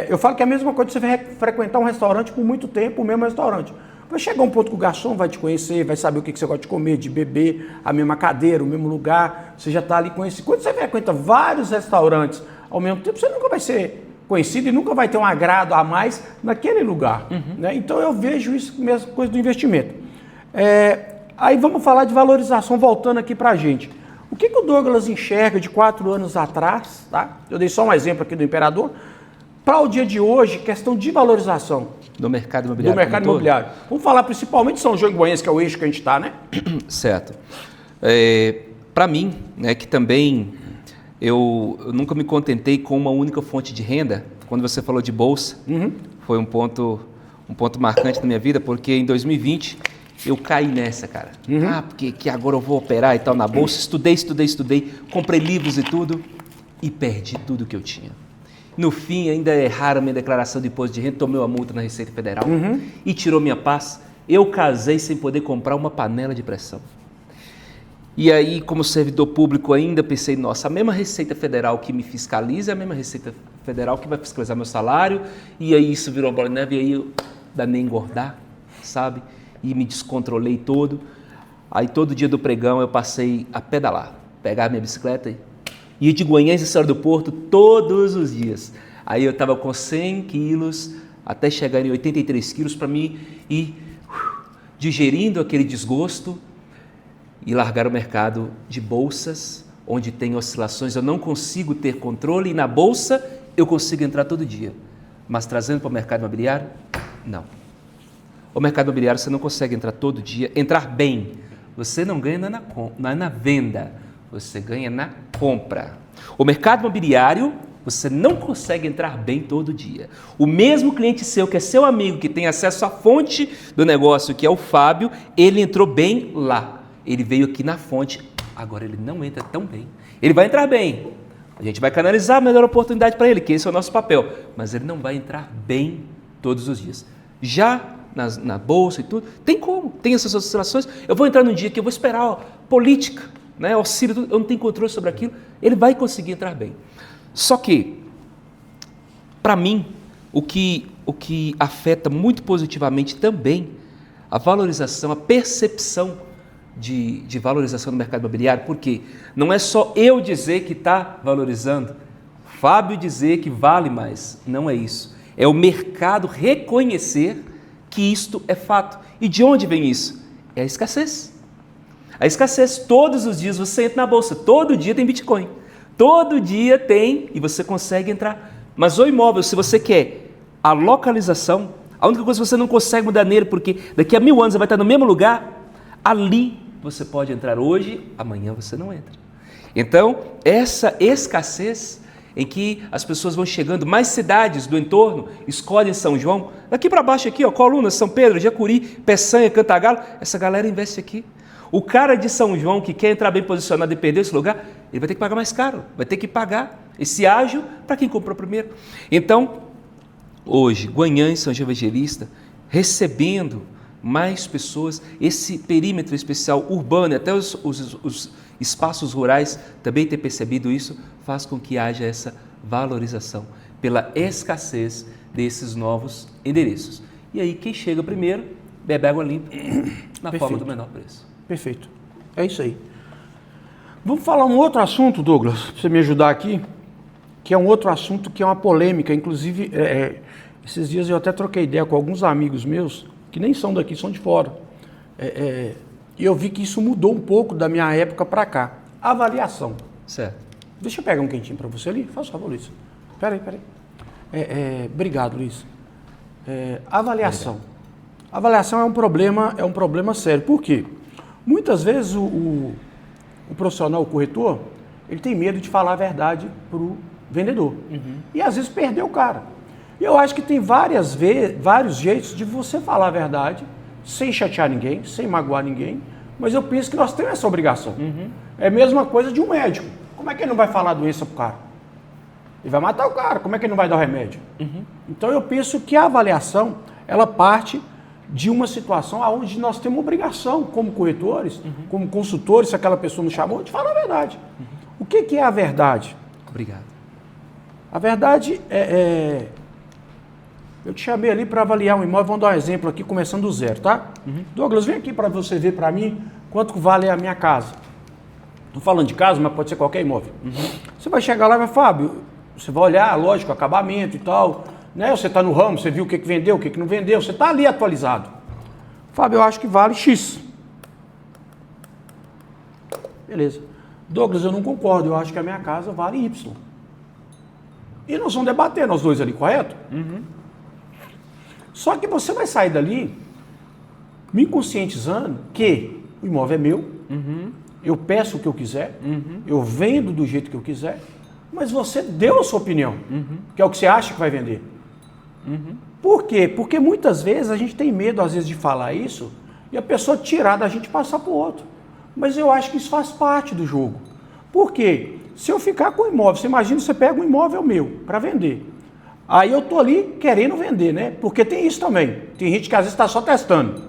A: Eu falo que é a mesma coisa de você frequentar um restaurante por muito tempo, o mesmo restaurante. Vai chegar um ponto que o garçom vai te conhecer, vai saber o que você gosta de comer, de beber, a mesma cadeira, o mesmo lugar, você já está ali conhecido. Quando você frequenta vários restaurantes ao mesmo tempo, você nunca vai ser conhecido e nunca vai ter um agrado a mais naquele lugar. Né? Então eu vejo isso mesma coisa do investimento. Aí vamos falar de valorização, voltando aqui para a gente. O que o Douglas enxerga de 4 anos atrás, tá? Eu dei só um exemplo aqui do Imperador, para o dia de hoje, questão de valorização.
B: Do mercado imobiliário.
A: Do mercado imobiliário. Vamos falar principalmente de São João de Goiânia, que é o eixo que a gente está, né?
B: Certo. Para mim, né, que também eu nunca me contentei com uma única fonte de renda. Quando você falou de bolsa, foi um ponto marcante na minha vida, porque em 2020 eu caí nessa, cara. Porque que agora eu vou operar e tal na bolsa. Estudei, comprei livros e tudo e perdi tudo que eu tinha. No fim, ainda erraram minha declaração de imposto de renda, tomei uma multa na Receita Federal e tirou minha paz. Eu casei sem poder comprar uma panela de pressão. E aí, como servidor público ainda, pensei, nossa, a mesma Receita Federal que me fiscaliza é a mesma Receita Federal que vai fiscalizar meu salário. E aí isso virou bola de neve e aí eu danei engordar, sabe? E me descontrolei todo. Aí todo dia do pregão eu passei a pedalar, pegar minha bicicleta e ia de Goiânia e Senhora do Porto todos os dias. Aí eu estava com 100 quilos, até chegar em 83 quilos para mim ir digerindo aquele desgosto e largar o mercado de bolsas, onde tem oscilações, eu não consigo ter controle e na bolsa eu consigo entrar todo dia. Mas trazendo para o mercado imobiliário, não. O mercado imobiliário você não consegue entrar todo dia, entrar bem. Você não ganha na venda, você ganha na compra. O mercado imobiliário, você não consegue entrar bem todo dia. O mesmo cliente seu, que é seu amigo, que tem acesso à fonte do negócio, que é o Fábio, ele entrou bem lá. Ele veio aqui na fonte, agora ele não entra tão bem. Ele vai entrar bem. A gente vai canalizar a melhor oportunidade para ele, que esse é o nosso papel. Mas ele não vai entrar bem todos os dias. Já na bolsa e tudo, tem como, tem essas oscilações. Eu vou entrar num dia que eu vou esperar política, né, auxílio, eu não tenho controle sobre aquilo, ele vai conseguir entrar bem. Só que, para mim, o que afeta muito positivamente também a valorização, a percepção de valorização do mercado imobiliário, porque não é só eu dizer que está valorizando, Fábio dizer que vale mais, não é isso. É o mercado reconhecer que isto é fato. E de onde vem isso? É a escassez. A escassez, todos os dias você entra na bolsa, todo dia tem Bitcoin, todo dia tem e você consegue entrar. Mas o imóvel, se você quer a localização, a única coisa que você não consegue mudar nele, porque daqui a 1000 anos você vai estar no mesmo lugar, ali você pode entrar hoje, amanhã você não entra. Então, essa escassez em que as pessoas vão chegando, mais cidades do entorno escolhem São João, daqui para baixo aqui, ó, Coluna, São Pedro, Jacuri, Peçanha, Cantagalo, essa galera investe aqui. O cara de São João que quer entrar bem posicionado e perder esse lugar, ele vai ter que pagar mais caro, vai ter que pagar esse ágio para quem comprou primeiro. Então, hoje, Goiânia e São João Evangelista, recebendo mais pessoas, esse perímetro especial urbano, até os espaços rurais também ter percebido isso, faz com que haja essa valorização pela escassez desses novos endereços. E aí quem chega primeiro, bebe água limpa, na forma do menor preço.
A: Perfeito. É isso aí. Vamos falar um outro assunto, Douglas, para você me ajudar aqui, que é um outro assunto que é uma polêmica. Inclusive, esses dias eu até troquei ideia com alguns amigos meus, que nem são daqui, são de fora. E eu vi que isso mudou um pouco da minha época para cá. Avaliação.
B: Certo.
A: Deixa eu pegar um quentinho para você ali. Faz favor, Luiz. Peraí. Obrigado, Luiz. Avaliação. Obrigado. Avaliação é um problema sério. Por quê? Muitas vezes o profissional, o corretor, ele tem medo de falar a verdade para o vendedor. E às vezes perdeu o cara. E eu acho que tem vários jeitos de você falar a verdade, sem chatear ninguém, sem magoar ninguém, mas eu penso que nós temos essa obrigação. É a mesma coisa de um médico. Como é que ele não vai falar a doença para o cara? Ele vai matar o cara, como é que ele não vai dar o remédio? Então eu penso que a avaliação, ela parte de uma situação onde nós temos obrigação, como corretores, como consultores, se aquela pessoa nos chamou, de falar a verdade. O que é a verdade?
B: Obrigado.
A: A verdade eu te chamei ali para avaliar um imóvel, vamos dar um exemplo aqui, começando do zero, tá? Douglas, vem aqui para você ver para mim quanto vale a minha casa. Estou falando de casa, mas pode ser qualquer imóvel. Você vai chegar lá e vai, Fábio, você vai olhar, lógico, acabamento e tal, né? Você está no ramo, você viu o que vendeu, o que não vendeu, você está ali atualizado. Fábio, eu acho que vale X. Beleza. Douglas, eu não concordo, eu acho que a minha casa vale Y. E nós vamos debater, nós dois ali, correto? Só que você vai sair dali me conscientizando que o imóvel é meu, eu peço o que eu quiser, eu vendo do jeito que eu quiser, mas você deu a sua opinião, que é o que você acha que vai vender. Por quê? Porque muitas vezes a gente tem medo, às vezes, de falar isso e a pessoa tirar da gente e passar para o outro. Mas eu acho que isso faz parte do jogo. Por quê? Se eu ficar com o imóvel, você imagina, você pega um imóvel meu para vender. Aí eu estou ali querendo vender, né? Porque tem isso também. Tem gente que às vezes está só testando.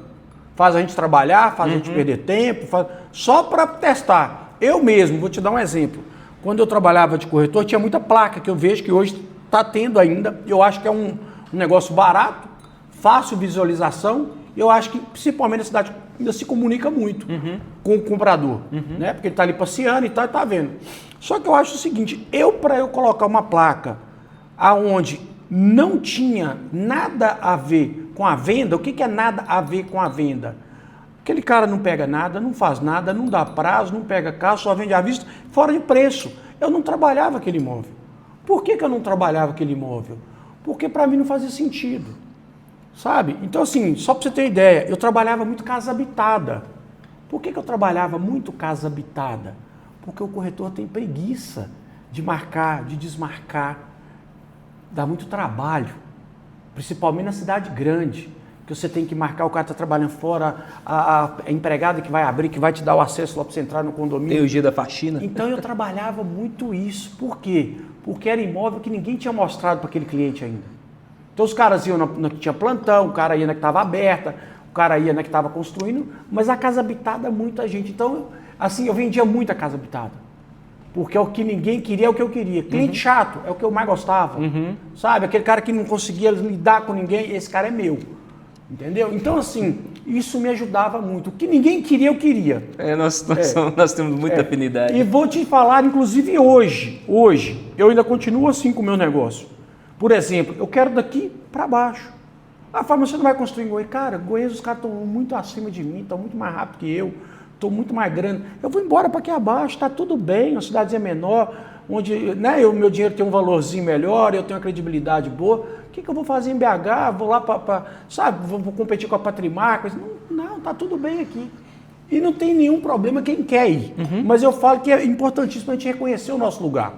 A: Faz a gente trabalhar, faz a gente perder tempo, só para testar. Eu mesmo, vou te dar um exemplo. Quando eu trabalhava de corretor, tinha muita placa que eu vejo que hoje está tendo ainda. Eu acho que é um negócio barato, fácil visualização. Eu acho que, principalmente na cidade, ainda se comunica muito com o comprador, né? Porque ele está ali passeando e tal, e está vendo. Só que eu acho o seguinte, para eu colocar uma placa aonde não tinha nada a ver com a venda, o que é nada a ver com a venda? Aquele cara não pega nada, não faz nada, não dá prazo, não pega carro, só vende à vista, fora de preço. Eu não trabalhava aquele imóvel. Por que eu não trabalhava aquele imóvel? Porque para mim não fazia sentido, sabe? Então assim, só para você ter ideia, eu trabalhava muito casa habitada. Por que eu trabalhava muito casa habitada? Porque o corretor tem preguiça de marcar, de desmarcar, dá muito trabalho, principalmente na cidade grande, que você tem que marcar, o cara está trabalhando fora, a empregada que vai abrir, que vai te dar o acesso lá para você entrar no condomínio.
B: Tem o dia da faxina.
A: Então eu trabalhava muito isso. Por quê? Porque era imóvel que ninguém tinha mostrado para aquele cliente ainda. Então os caras iam na que tinha plantão, o cara ia na que estava aberta, o cara ia na que estava construindo, mas a casa habitada, muita gente. Então, assim, eu vendia muita casa habitada. Porque é o que ninguém queria, é o que eu queria. Cliente chato é o que eu mais gostava. Sabe? Aquele cara que não conseguia lidar com ninguém, esse cara é meu. Entendeu? Então, assim, isso me ajudava muito. O que ninguém queria, eu queria.
B: Nós temos muita afinidade.
A: E vou te falar, inclusive hoje, eu ainda continuo assim com o meu negócio. Por exemplo, eu quero daqui para baixo. Ah, Fábio, você não vai construir em Goiás? Cara, Goiás os caras estão muito acima de mim, estão muito mais rápido que eu, estou muito mais grande. Eu vou embora para aqui abaixo, está tudo bem, a cidade é menor, onde o meu dinheiro tem um valorzinho melhor, eu tenho uma credibilidade boa. O que eu vou fazer em BH? Vou lá sabe, vou competir com a Patrimarca? Não, tá tudo bem aqui. E não tem nenhum problema quem quer ir. Mas eu falo que é importantíssimo a gente reconhecer o nosso lugar.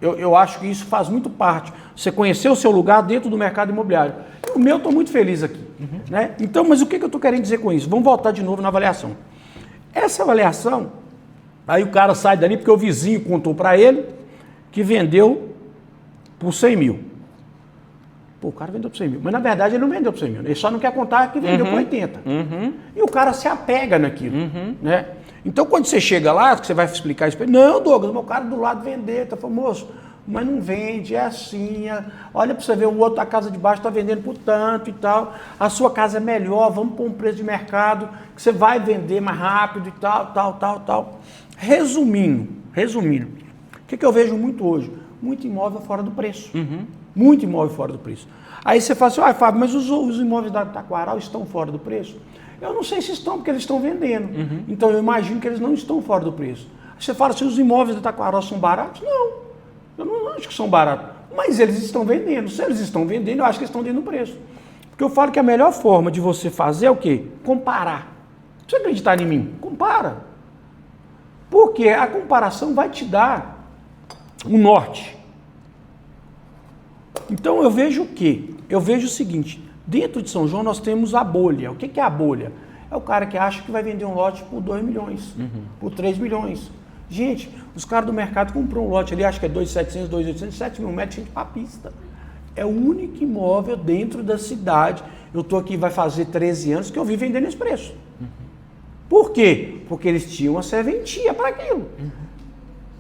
A: Eu acho que isso faz muito parte. Você conhecer o seu lugar dentro do mercado imobiliário. O meu, estou muito feliz aqui. Né? Então, mas o que eu estou querendo dizer com isso? Vamos voltar de novo na avaliação. Essa avaliação, aí o cara sai dali porque o vizinho contou para ele que vendeu por 100 mil. Pô, o cara vendeu por 100 mil. Mas na verdade ele não vendeu por 100 mil. Ele só não quer contar que vendeu por 80. E o cara se apega naquilo. Né? Então quando você chega lá, que você vai explicar isso para ele, não, Douglas, meu cara do lado vender, tá famoso. Mas não vende, é assim. Olha para você ver, o outro da casa de baixo está vendendo por tanto e tal. A sua casa é melhor, vamos pôr um preço de mercado, que você vai vender mais rápido e tal. Resumindo, o que eu vejo muito hoje? muito imóvel fora do preço. Muito imóvel fora do preço. Aí você fala assim, Fábio, mas os imóveis da Taquaral estão fora do preço? Eu não sei se estão, porque eles estão vendendo. Então eu imagino que eles não estão fora do preço. Aí você fala assim, os imóveis da Taquaral são baratos? Não, eu não acho que são baratos. Mas eles estão vendendo. Se eles estão vendendo, eu acho que eles estão dentro do preço. Porque eu falo que a melhor forma de você fazer é o quê? Comparar. Se você acreditar em mim, compara. Porque a comparação vai te dar um norte. Então eu vejo o quê? Eu vejo o seguinte, dentro de São João nós temos a bolha. O que é a bolha? É o cara que acha que vai vender um lote por 2 milhões, por 3 milhões. Gente, os caras do mercado compram um lote ali, acho que é 2.700, 2.800, 7 mil metros, gente, papista. É o único imóvel dentro da cidade. Eu estou aqui, vai fazer 13 anos que eu vi vendendo esse preço. Por quê? Porque eles tinham uma serventia para aquilo.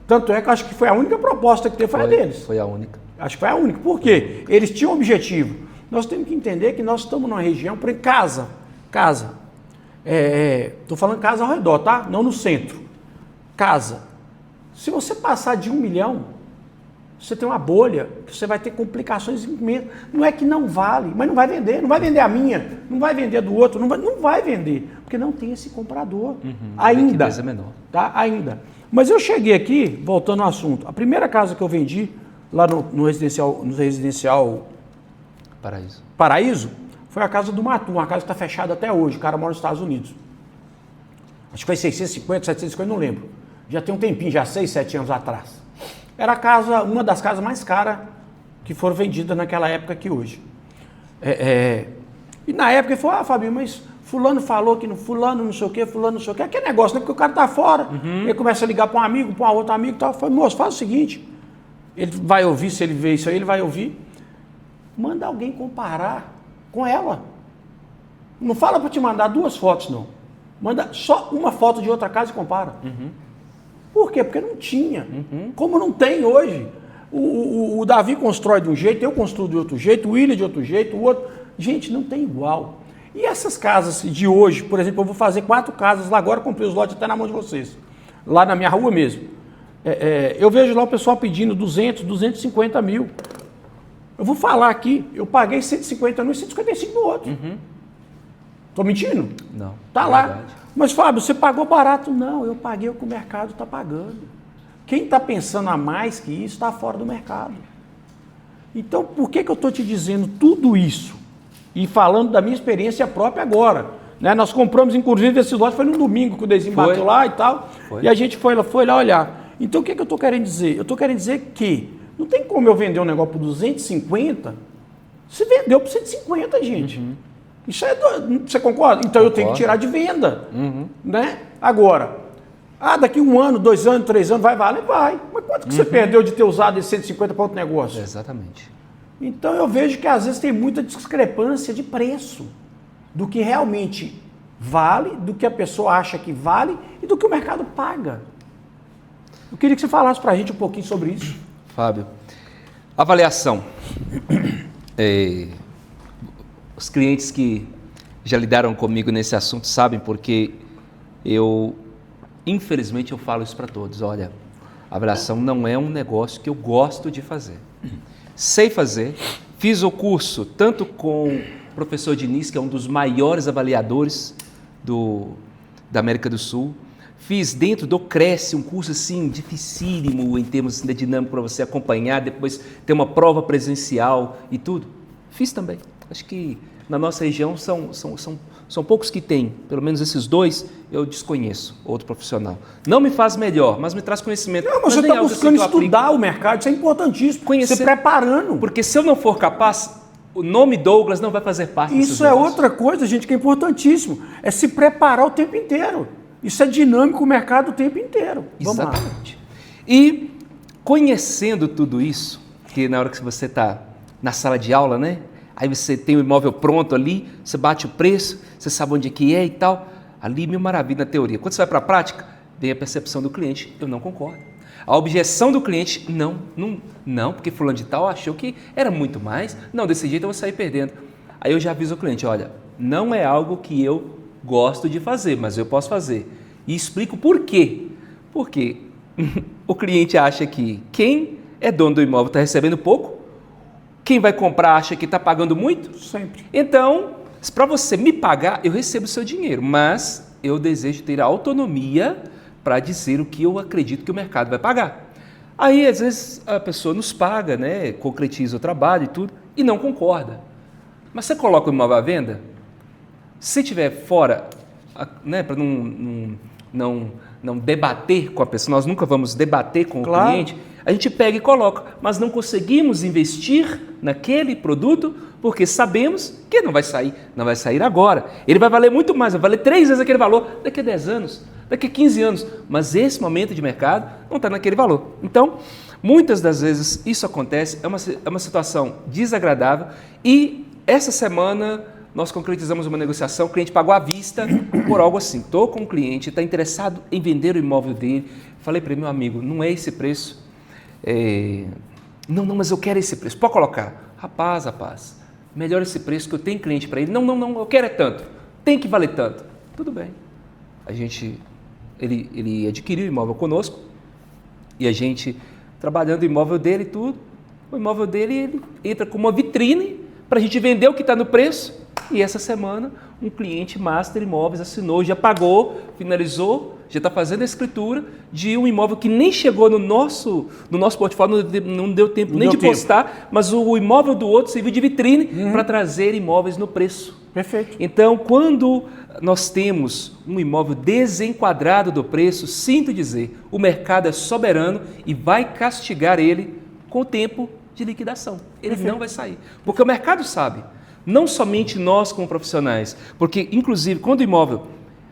A: Tanto é que eu acho que foi a única proposta que teve foi a deles.
B: Foi a única.
A: Acho que foi a única. Por quê? Eles tinham um objetivo. Nós temos que entender que nós estamos numa região, por exemplo, casa. Estou falando casa ao redor, tá? Não no centro. Casa. Se você passar de 1 milhão, você tem uma bolha, que você vai ter complicações imensas. Não é que não vale, mas não vai vender. Não vai vender a minha, não vai vender do outro, não vai vender. Porque não tem esse comprador. Ainda.
B: A é menor.
A: Tá? Ainda. Mas eu cheguei aqui, voltando ao assunto, a primeira casa que eu vendi, lá no residencial Paraíso, foi a casa do Matu, uma casa que está fechada até hoje, o cara mora nos Estados Unidos. Acho que foi 650, 750, não lembro. Já tem um tempinho, já 6, 7 anos atrás. Era a casa, uma das casas mais caras que foram vendidas naquela época que hoje. E na época ele falou, Fabinho, mas fulano falou que fulano não sei o quê, aquele negócio, né? Porque o cara tá fora, ele começa a ligar para um amigo, para outro amigo e tal. Eu falei, moço, faz o seguinte, ele vai ouvir, se ele vê isso aí, ele vai ouvir. Manda alguém comparar com ela. Não fala para te mandar 2 fotos, não. Manda só uma foto de outra casa e compara. Por quê? Porque não tinha. Como não tem hoje. O Davi constrói de um jeito, eu construo de outro jeito, o William de outro jeito, o outro. Gente, não tem igual. E essas casas de hoje, por exemplo, eu vou fazer 4 casas lá agora, comprei os lotes até na mão de vocês. Lá na minha rua mesmo. Eu vejo lá o pessoal pedindo 200, 250 mil. Eu vou falar aqui, eu paguei 150 no e 155 no outro. Tô mentindo?
B: Não.
A: Tá lá. Mas, Fábio, você pagou barato? Não, eu paguei o que o mercado está pagando. Quem está pensando a mais que isso está fora do mercado. Então, por que eu estou te dizendo tudo isso? E falando da minha experiência própria agora. Né? Nós compramos, inclusive, esse lote foi no domingo que o Dezinho bateu lá e tal. E a gente foi lá olhar. Então, o que eu estou querendo dizer? Eu estou querendo dizer que não tem como eu vender um negócio por 250, se vendeu por 150, gente. Isso é doido. Você concorda? Então eu tenho que tirar de venda. Né? Agora, daqui 1 ano, 2 anos, 3 anos, vai valer? Vai. Mas quanto que você perdeu de ter usado esse 150 para outro negócio?
B: Exatamente.
A: Então eu vejo que às vezes tem muita discrepância de preço do que realmente vale, do que a pessoa acha que vale e do que o mercado paga. Eu queria que você falasse para a gente um pouquinho sobre isso.
B: Fábio, avaliação. Os clientes que já lidaram comigo nesse assunto sabem porque infelizmente eu falo isso para todos. Olha, a avaliação não é um negócio que eu gosto de fazer. Sei fazer, fiz o curso tanto com o professor Diniz, que é um dos maiores avaliadores da América do Sul. Fiz dentro do Cresce um curso assim dificílimo em termos assim, de dinâmica para você acompanhar, depois ter uma prova presencial e tudo. Fiz também. Acho que na nossa região são poucos que têm, pelo menos esses 2 eu desconheço, outro profissional. Não me faz melhor, mas me traz conhecimento.
A: Não, mas você está buscando estudar o mercado, isso é importantíssimo.
B: Conhecer,
A: se preparando.
B: Porque se eu não for capaz, o nome Douglas não vai fazer parte
A: Isso é outra coisa, gente, que é importantíssimo. É se preparar o tempo inteiro. Isso é dinâmico o mercado o tempo inteiro. Vamos
B: Exatamente. Lá. E conhecendo tudo isso, que na hora que você está na sala de aula, né? Aí você tem o imóvel pronto ali, você bate o preço, você sabe onde é que é e tal. Ali, mil maravilha na teoria. Quando você vai para a prática, vem a percepção do cliente. Eu não concordo. A objeção do cliente, não, porque fulano de tal achou que era muito mais. Não, desse jeito eu vou sair perdendo. Aí eu já aviso o cliente, olha, não é algo que eu gosto de fazer, mas eu posso fazer. E explico por quê. Porque o cliente acha que quem é dono do imóvel, está recebendo pouco. Quem vai comprar acha que está pagando muito.
A: Sempre.
B: Então, para você me pagar, eu recebo o seu dinheiro, mas eu desejo ter a autonomia para dizer o que eu acredito que o mercado vai pagar. Aí, às vezes, a pessoa nos paga, né, concretiza o trabalho e tudo, e não concorda. Mas você coloca o imóvel à venda, se estiver fora, né, para não debater com a pessoa, nós nunca vamos debater com o cliente, a gente pega e coloca, mas não conseguimos investir naquele produto porque sabemos que não vai sair agora. Ele vai valer muito mais, vai valer 3 vezes aquele valor daqui a 10 anos, daqui a 15 anos, mas esse momento de mercado não está naquele valor. Então, muitas das vezes isso acontece, é uma situação desagradável e essa semana nós concretizamos uma negociação, o cliente pagou à vista por algo assim. Estou com um cliente, está interessado em vender o imóvel dele. Falei para ele, meu amigo, não é esse preço. Não, mas eu quero esse preço. Pode colocar. Rapaz, melhor esse preço que eu tenho cliente para ele. Não, eu quero é tanto. Tem que valer tanto. Tudo bem. Ele adquiriu o imóvel conosco e a gente, trabalhando o imóvel dele e tudo, o imóvel dele ele entra como uma vitrine para a gente vender o que está no preço. E essa semana, um cliente Master Imóveis assinou, já pagou, finalizou, já está fazendo a escritura de um imóvel que nem chegou no nosso portfólio, não deu tempo nem de postar, mas o imóvel do outro serviu de vitrine para trazer imóveis no preço.
A: Perfeito.
B: Então, quando nós temos um imóvel desenquadrado do preço, sinto dizer, o mercado é soberano e vai castigar ele com o tempo de liquidação. Ele não vai sair, porque o mercado sabe. Não somente nós como profissionais, porque inclusive quando o imóvel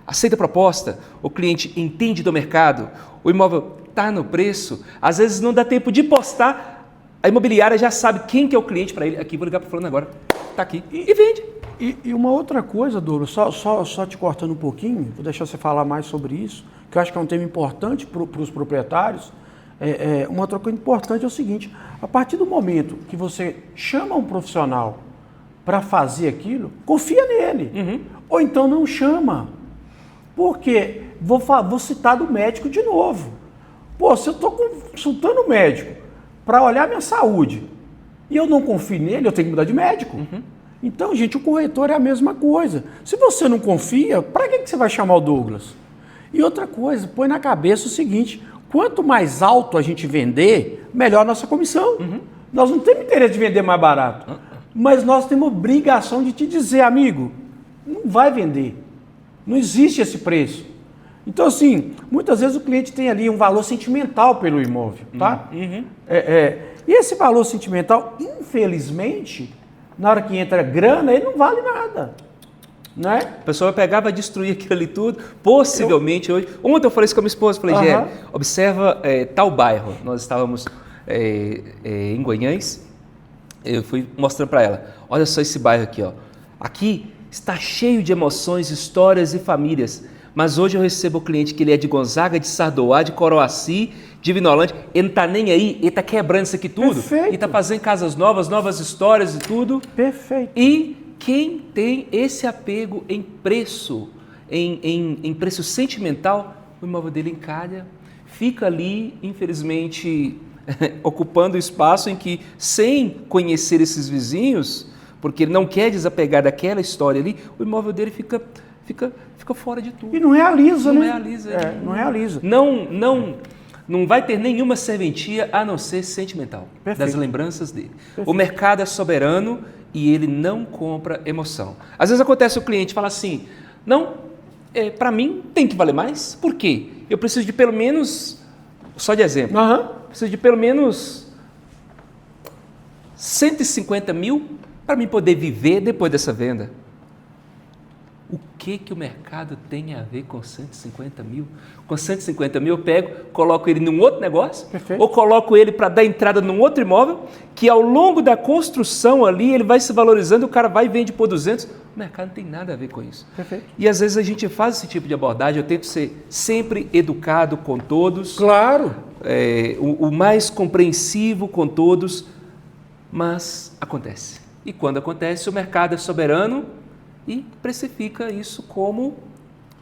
B: aceita a proposta, o cliente entende do mercado, o imóvel está no preço, às vezes não dá tempo de postar, a imobiliária já sabe quem que é o cliente para ele. Aqui, vou ligar para o fulano agora, está aqui, e vende.
A: E uma outra coisa, Douglas, só te cortando um pouquinho, vou deixar você falar mais sobre isso, que eu acho que é um tema importante para os proprietários. Uma outra coisa importante é o seguinte, a partir do momento que você chama um profissional para fazer aquilo, confia nele. Ou então não chama. Porque, vou citar do médico de novo. Pô, se eu estou consultando o médico para olhar minha saúde e eu não confio nele, eu tenho que mudar de médico. Então, gente, o corretor é a mesma coisa. Se você não confia, para que você vai chamar o Douglas? E outra coisa, põe na cabeça o seguinte, quanto mais alto a gente vender, melhor a nossa comissão. Nós não temos interesse de vender mais barato. Mas nós temos obrigação de te dizer, amigo, não vai vender. Não existe esse preço. Então, assim, muitas vezes o cliente tem ali um valor sentimental pelo imóvel, tá? E esse valor sentimental, infelizmente, na hora que entra grana, ele não vale nada. Né?
B: A pessoa vai pegar, vai destruir aquilo ali tudo, possivelmente hoje. Ontem eu falei isso com a minha esposa, falei, Gé, observa tal bairro. Nós estávamos em Guanhães. Eu fui mostrando para ela, olha só esse bairro aqui, ó. Aqui está cheio de emoções, histórias e famílias, mas hoje eu recebo o cliente que ele é de Gonzaga, de Sardoá, de Coroaci, de Vinolândia, ele não está nem aí, ele está quebrando isso aqui tudo,
A: Perfeito.
B: Ele está fazendo casas novas histórias e tudo.
A: Perfeito.
B: E quem tem esse apego em preço, em preço sentimental, o imóvel dele encalha, fica ali, infelizmente, ocupando o espaço em que, sem conhecer esses vizinhos, porque ele não quer desapegar daquela história ali, o imóvel dele fica fora de tudo.
A: E não realiza,
B: não
A: né?
B: Realiza.
A: Não realiza.
B: Não vai ter nenhuma serventia a não ser sentimental. Perfeito. Das lembranças dele. Perfeito. O mercado é soberano e ele não compra emoção. Às vezes acontece o cliente fala assim, para mim tem que valer mais. Por quê? Eu preciso de pelo menos, só de exemplo, preciso de pelo menos 150 mil para mim poder viver depois dessa venda. O que o mercado tem a ver com 150 mil? Com 150 mil eu pego, coloco ele num outro negócio, Perfeito. Ou coloco ele para dar entrada num outro imóvel, que ao longo da construção ali ele vai se valorizando, o cara vai e vende por 200. O mercado não tem nada a ver com isso.
A: Perfeito.
B: E às vezes a gente faz esse tipo de abordagem, eu tento ser sempre educado com todos.
A: Claro.
B: O mais compreensivo com todos, mas acontece. E quando acontece, o mercado é soberano e precifica isso como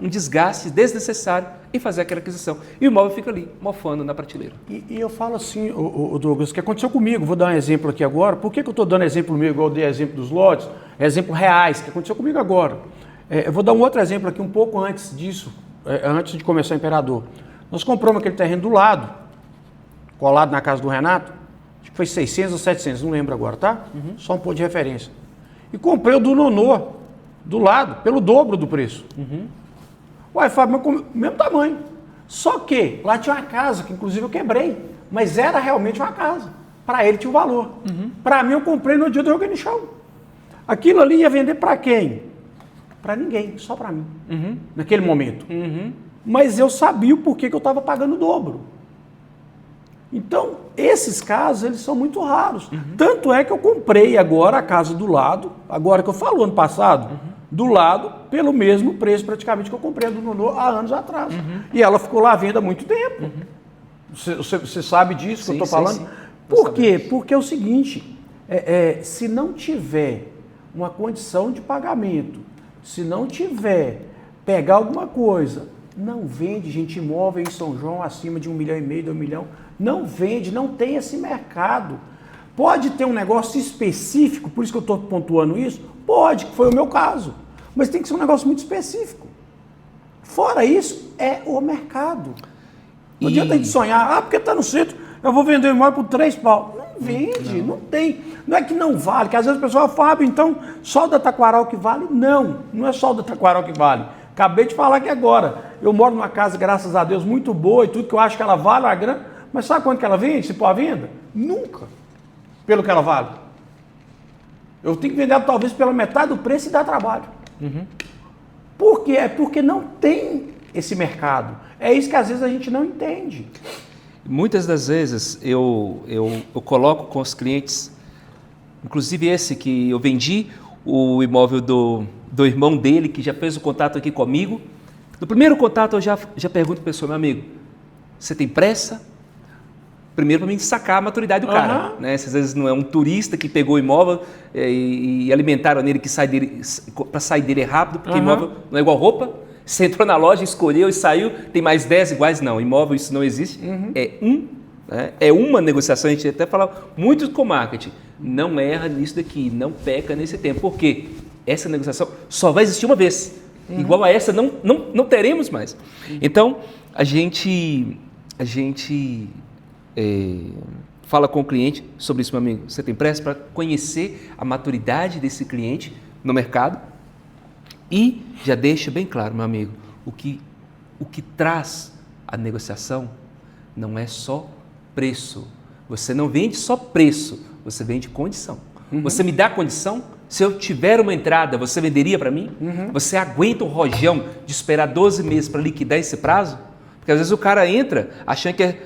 B: um desgaste desnecessário e fazer aquela aquisição. E o imóvel fica ali, mofando na prateleira.
A: E eu falo assim, o Douglas, o que aconteceu comigo, vou dar um exemplo aqui agora. Por que eu estou dando exemplo meu, igual eu dei exemplo dos lotes? Exemplo reais, que aconteceu comigo agora. Eu vou dar um outro exemplo aqui, um pouco antes disso, antes de começar o Imperador. Nós compramos aquele terreno do lado, colado na casa do Renato, acho que foi 600 ou 700, não lembro agora, tá? Só um ponto de referência. E comprei o do Nonô, do lado, pelo dobro do preço. Uai, Fábio, mas mesmo tamanho. Só que lá tinha uma casa, que inclusive eu quebrei, mas era realmente uma casa. Para ele tinha um valor. Para mim eu comprei no dia do jogo no chão. Aquilo ali ia vender para quem? Para ninguém, só para mim, naquele momento. Mas eu sabia o porquê que eu estava pagando o dobro. Então, esses casos, eles são muito raros. Tanto é que eu comprei agora a casa do lado, agora que eu falo ano passado, do lado, pelo mesmo preço praticamente que eu comprei a do Nonô há anos atrás. E ela ficou lá à venda há muito tempo. Você sabe disso que eu estou falando?
B: Sim.
A: Por quê? Porque é o seguinte, se não tiver uma condição de pagamento, se não tiver pegar alguma coisa, não vende, gente, imóvel em São João acima de 1,5 milhão, 2 milhões, não vende, não tem esse mercado. Pode ter um negócio específico, por isso que eu estou pontuando isso, pode, que foi o meu caso, mas tem que ser um negócio muito específico. Fora isso, é o mercado. Não adianta a gente sonhar, porque está no centro, eu vou vender o imóvel por 3 pau. Não vende, não tem. Não é que não vale, que às vezes o pessoal fala, Fábio, então só o da Taquaral que vale? Não, não é só o da Taquaral que vale. Acabei de falar aqui agora. Eu moro numa casa, graças a Deus, muito boa e tudo que eu acho que ela vale uma grana, mas sabe quanto que ela vende, se pôr à venda? Nunca. Pelo que ela vale. Eu tenho que vender ela talvez pela metade do preço e dar trabalho. Por quê? É porque não tem esse mercado. É isso que às vezes a gente não entende.
B: Muitas das vezes eu coloco com os clientes, inclusive esse que eu vendi, o imóvel do irmão dele, que já fez o contato aqui comigo. No primeiro contato eu já pergunto para a pessoa, meu amigo, você tem pressa? Primeiro para mim sacar a maturidade do cara, né? Se às vezes não é um turista que pegou o imóvel e alimentaram nele para sair dele rápido, porque imóvel não é igual roupa. Você entrou na loja, escolheu e saiu, tem mais 10 iguais. Não, imóvel isso não existe. É uma negociação, a gente até fala muito com marketing. Não erra nisso daqui, não peca nesse tempo. Por quê? Essa negociação só vai existir uma vez. Igual a essa, não teremos mais. Então, a gente fala com o cliente sobre isso, meu amigo. Você tem pressa para conhecer a maturidade desse cliente no mercado? E já deixa bem claro, meu amigo, o que traz a negociação não é só preço. Você não vende só preço, você vende condição. Você me dá condição? Se eu tiver uma entrada, você venderia para mim? Você aguenta o rojão de esperar 12 meses para liquidar esse prazo? Porque às vezes o cara entra achando que é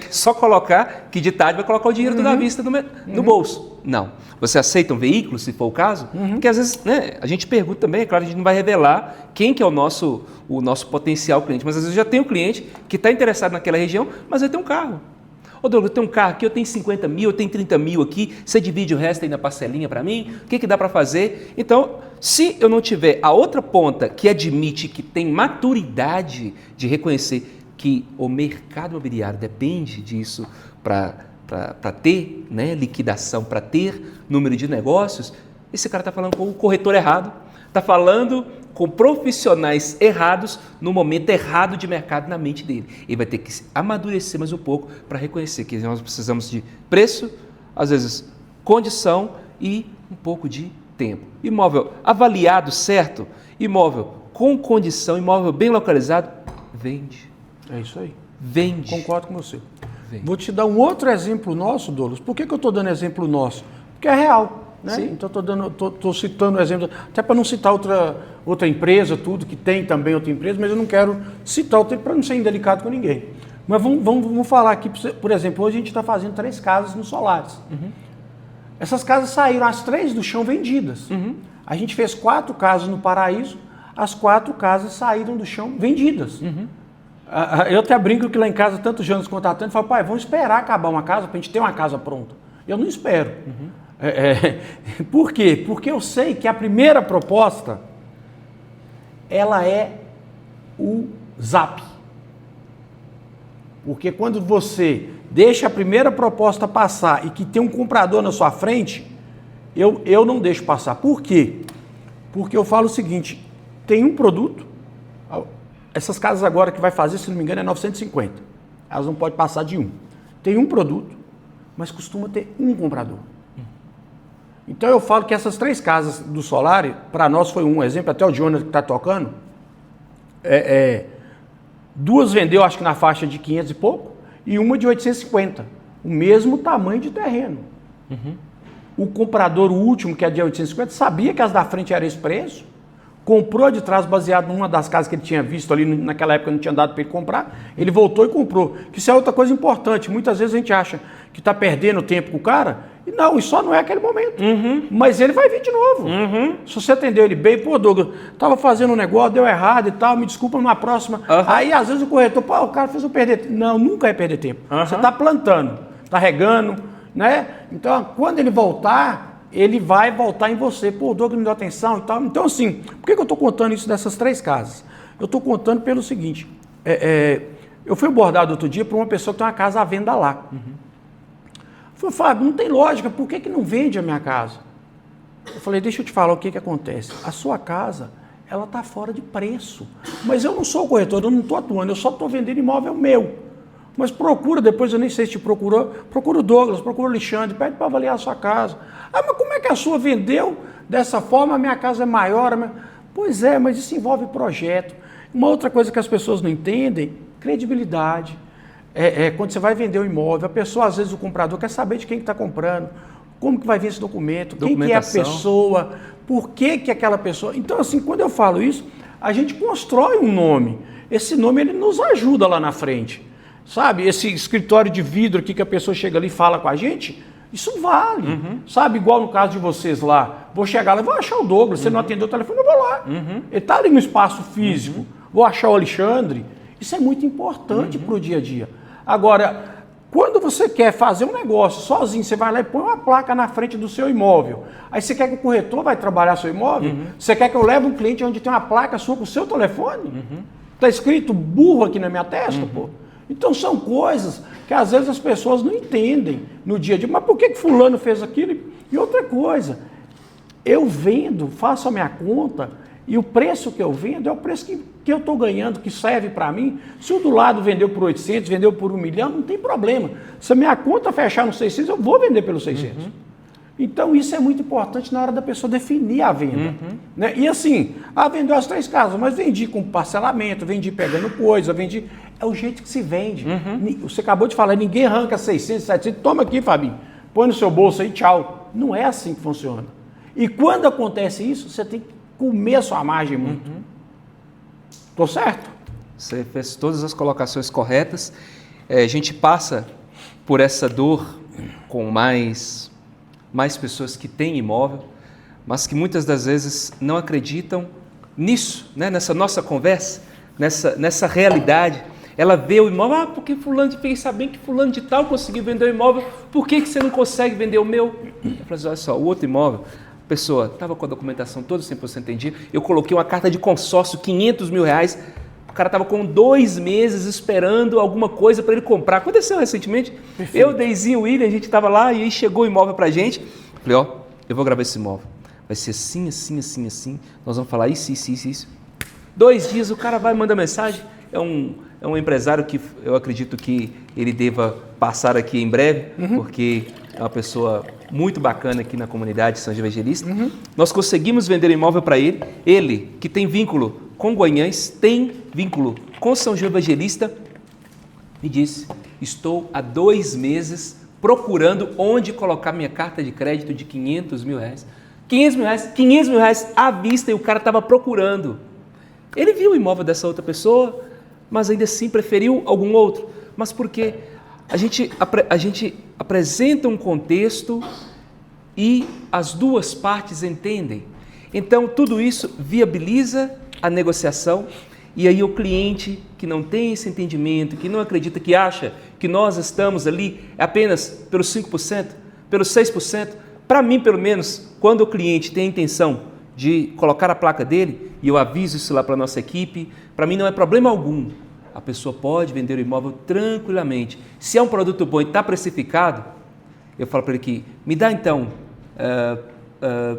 B: só colocar, que de tarde vai colocar o dinheiro toda à vista no bolso. Não. Você aceita um veículo, se for o caso? Porque às vezes, né, a gente pergunta também, é claro, a gente não vai revelar quem que é o nosso potencial cliente, mas às vezes já tem um cliente que está interessado naquela região, mas ele tem um carro. Ô Douglas, eu tenho um carro aqui, eu tenho 50 mil, eu tenho 30 mil aqui, você divide o resto aí na parcelinha para mim? O que dá para fazer? Então, se eu não tiver a outra ponta que admite que tem maturidade de reconhecer que o mercado imobiliário depende disso para ter, né, liquidação, para ter número de negócios, esse cara está falando com o corretor errado, está falando com profissionais errados no momento errado de mercado na mente dele. Ele vai ter que amadurecer mais um pouco para reconhecer que nós precisamos de preço, às vezes condição e um pouco de tempo. Imóvel avaliado certo, imóvel com condição, imóvel bem localizado, vende.
A: É isso aí.
B: Vende.
A: Concordo com você.
B: Vende.
A: Vou te dar um outro exemplo nosso, Douglas. Por que eu estou dando exemplo nosso? Porque é real. Né?
B: Sim.
A: Então estou citando exemplo, até para não citar outra empresa, tudo, que tem também outra empresa, mas eu não quero citar outra para não ser indelicado com ninguém. Mas vamos falar aqui, por exemplo, hoje a gente está fazendo 3 casas no Solares. Essas casas saíram, as 3 do chão vendidas. A gente fez 4 casas no Paraíso, as 4 casas saíram do chão vendidas. Eu até brinco que lá em casa, tantos anos contatando, falo, pai, vamos esperar acabar uma casa para a gente ter uma casa pronta. Eu não espero. Por quê? Porque eu sei que a primeira proposta, ela é o Zap. Porque quando você deixa a primeira proposta passar e que tem um comprador na sua frente, eu não deixo passar. Por quê? Porque eu falo o seguinte, tem um produto, essas casas agora que vai fazer, se não me engano, é 950. Elas não podem passar de um. Tem um produto, mas costuma ter um comprador. Então eu falo que essas 3 casas do Solari, para nós foi um exemplo, até o Jonas que está tocando, 2 vendeu acho que na faixa de 500 e pouco, e uma de 850, o mesmo tamanho de terreno. O comprador, o último, que é de 850, sabia que as da frente eram esse preço, comprou de trás baseado numa das casas que ele tinha visto ali, naquela época não tinha dado para ele comprar, ele voltou e comprou. Que isso é outra coisa importante, muitas vezes a gente acha que está perdendo tempo com o cara, e não, isso só não é aquele momento. Mas ele vai vir de novo. Se você atendeu ele bem, pô, Douglas, estava fazendo um negócio, deu errado e tal, me desculpa, numa próxima. Aí às vezes o corretor, pô, o cara fez eu perder tempo. Não, nunca é perder tempo. Você está plantando, está regando, né? Então, quando ele voltar, ele vai voltar em você. Pô, o Douglas me deu atenção e tal. Então, assim, por que eu estou contando isso dessas 3 casas? Eu estou contando pelo seguinte, eu fui abordado outro dia por uma pessoa que tem uma casa à venda lá. Falei, Fábio, não tem lógica, por que não vende a minha casa? Eu falei, deixa eu te falar o que acontece. A sua casa, ela está fora de preço. Mas eu não sou o corretor, eu não estou atuando, eu só estou vendendo imóvel meu. Mas procura, depois eu nem sei se te procurou, procura o Douglas, procura o Alexandre, pede para avaliar a sua casa. Ah, mas como é que a sua vendeu dessa forma, a minha casa é maior? Pois é, mas isso envolve projeto. Uma outra coisa que as pessoas não entendem, credibilidade. Quando você vai vender um imóvel, a pessoa, às vezes o comprador quer saber de quem está comprando, como que vai vir esse documento, quem que é a pessoa, por que aquela pessoa... Então, assim, quando eu falo isso, a gente constrói um nome. Esse nome, ele nos ajuda lá na frente. Sabe, esse escritório de vidro aqui que a pessoa chega ali e fala com a gente, isso vale. Sabe, igual no caso de vocês lá, vou chegar lá e vou achar o Douglas, você não atendeu o telefone, eu vou lá. Ele está ali no espaço físico, vou achar o Alexandre. Isso é muito importante para o dia a dia. Agora, quando você quer fazer um negócio sozinho, você vai lá e põe uma placa na frente do seu imóvel. Aí você quer que o corretor vai trabalhar seu imóvel? Você quer que eu leve um cliente onde tem uma placa sua com o seu telefone? Está escrito burro aqui na minha testa, pô? Então são coisas que às vezes as pessoas não entendem no dia a dia. Mas por que fulano fez aquilo? E outra coisa, eu vendo, faço a minha conta e o preço que eu vendo é o preço que eu estou ganhando, que serve para mim. Se o do lado vendeu por 800, vendeu por 1 milhão, não tem problema. Se a minha conta fechar no 600, eu vou vender pelos 600. Então isso é muito importante na hora da pessoa definir a venda. Né? E assim, vendeu as 3 casas, mas vendi com parcelamento, vendi pegando coisa, vendi... É o jeito que se vende. Você acabou de falar, ninguém arranca 600, 700, toma aqui, Fabinho, põe no seu bolso aí, tchau. Não é assim que funciona. E quando acontece isso, você tem que comer a sua margem muito. Tô certo?
B: Você fez todas as colocações corretas. A gente passa por essa dor com mais pessoas que têm imóvel, mas que muitas das vezes não acreditam nisso, né? Nessa nossa conversa, nessa realidade. Ela vê o imóvel, porque fulano de fez saber que fulano de tal conseguiu vender o imóvel, por que você não consegue vender o meu? Eu falei assim, olha só, o outro imóvel, a pessoa estava com a documentação toda 100% em dia, eu coloquei uma carta de consórcio, 500 mil reais, o cara estava com 2 meses esperando alguma coisa para ele comprar. Aconteceu recentemente, eu, Deizinho, William, a gente estava lá e aí chegou o imóvel para a gente, falei, ó, eu vou gravar esse imóvel, vai ser assim, assim, assim, assim, nós vamos falar isso. 2 dias o cara vai e manda mensagem, é um empresário que eu acredito que ele deva passar aqui em breve, porque é uma pessoa muito bacana aqui na comunidade São João Evangelista. Nós conseguimos vender imóvel para ele. Ele, que tem vínculo com Guanhães, tem vínculo com São João Evangelista, me disse, estou há 2 meses procurando onde colocar minha carta de crédito de 500 mil reais. 500 mil reais à vista e o cara estava procurando. Ele viu o imóvel dessa outra pessoa, mas ainda assim preferiu algum outro. Mas por quê? A gente apresenta um contexto e as duas partes entendem. Então, tudo isso viabiliza a negociação e aí o cliente que não tem esse entendimento, que não acredita, que acha que nós estamos ali apenas pelos 5%, pelos 6%, para mim, pelo menos, quando o cliente tem a intenção de colocar a placa dele, e eu aviso isso lá para a nossa equipe, para mim não é problema algum. a pessoa pode vender o imóvel tranquilamente. Se é um produto bom e está precificado, eu falo para ele que me dá então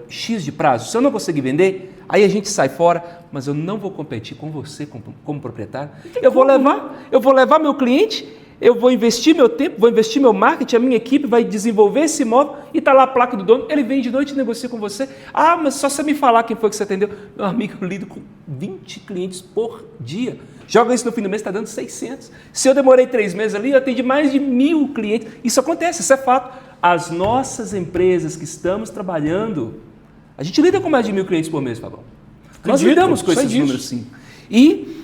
B: X de prazo. Se eu não conseguir vender, aí a gente sai fora, mas eu não vou competir com você como proprietário. Eu vou levar meu cliente, eu vou investir meu tempo, vou investir meu marketing, a minha equipe vai desenvolver esse imóvel e está lá a placa do dono, ele vem de noite e negocia com você. Ah, mas só você me falar quem foi que você atendeu. Meu amigo, eu lido com 20 clientes por dia. Joga isso no fim do mês, está dando 600. Se eu demorei 3 meses ali, eu atendi mais de 1.000 clientes. Isso acontece, isso é fato. As nossas empresas que estamos trabalhando, a gente lida com mais de 1.000 clientes por mês, Fabão. Nós lidamos com esses números, sim. E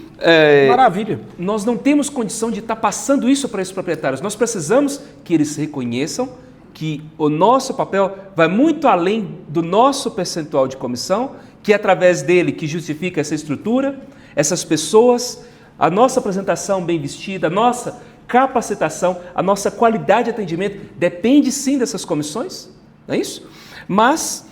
A: maravilha.
B: Nós não temos condição de estar passando isso para esses proprietários. Nós precisamos que eles reconheçam que o nosso papel vai muito além do nosso percentual de comissão, que é através dele que justifica essa estrutura, essas pessoas, a nossa apresentação bem vestida, a nossa capacitação, a nossa qualidade de atendimento depende sim dessas comissões, não é isso? Mas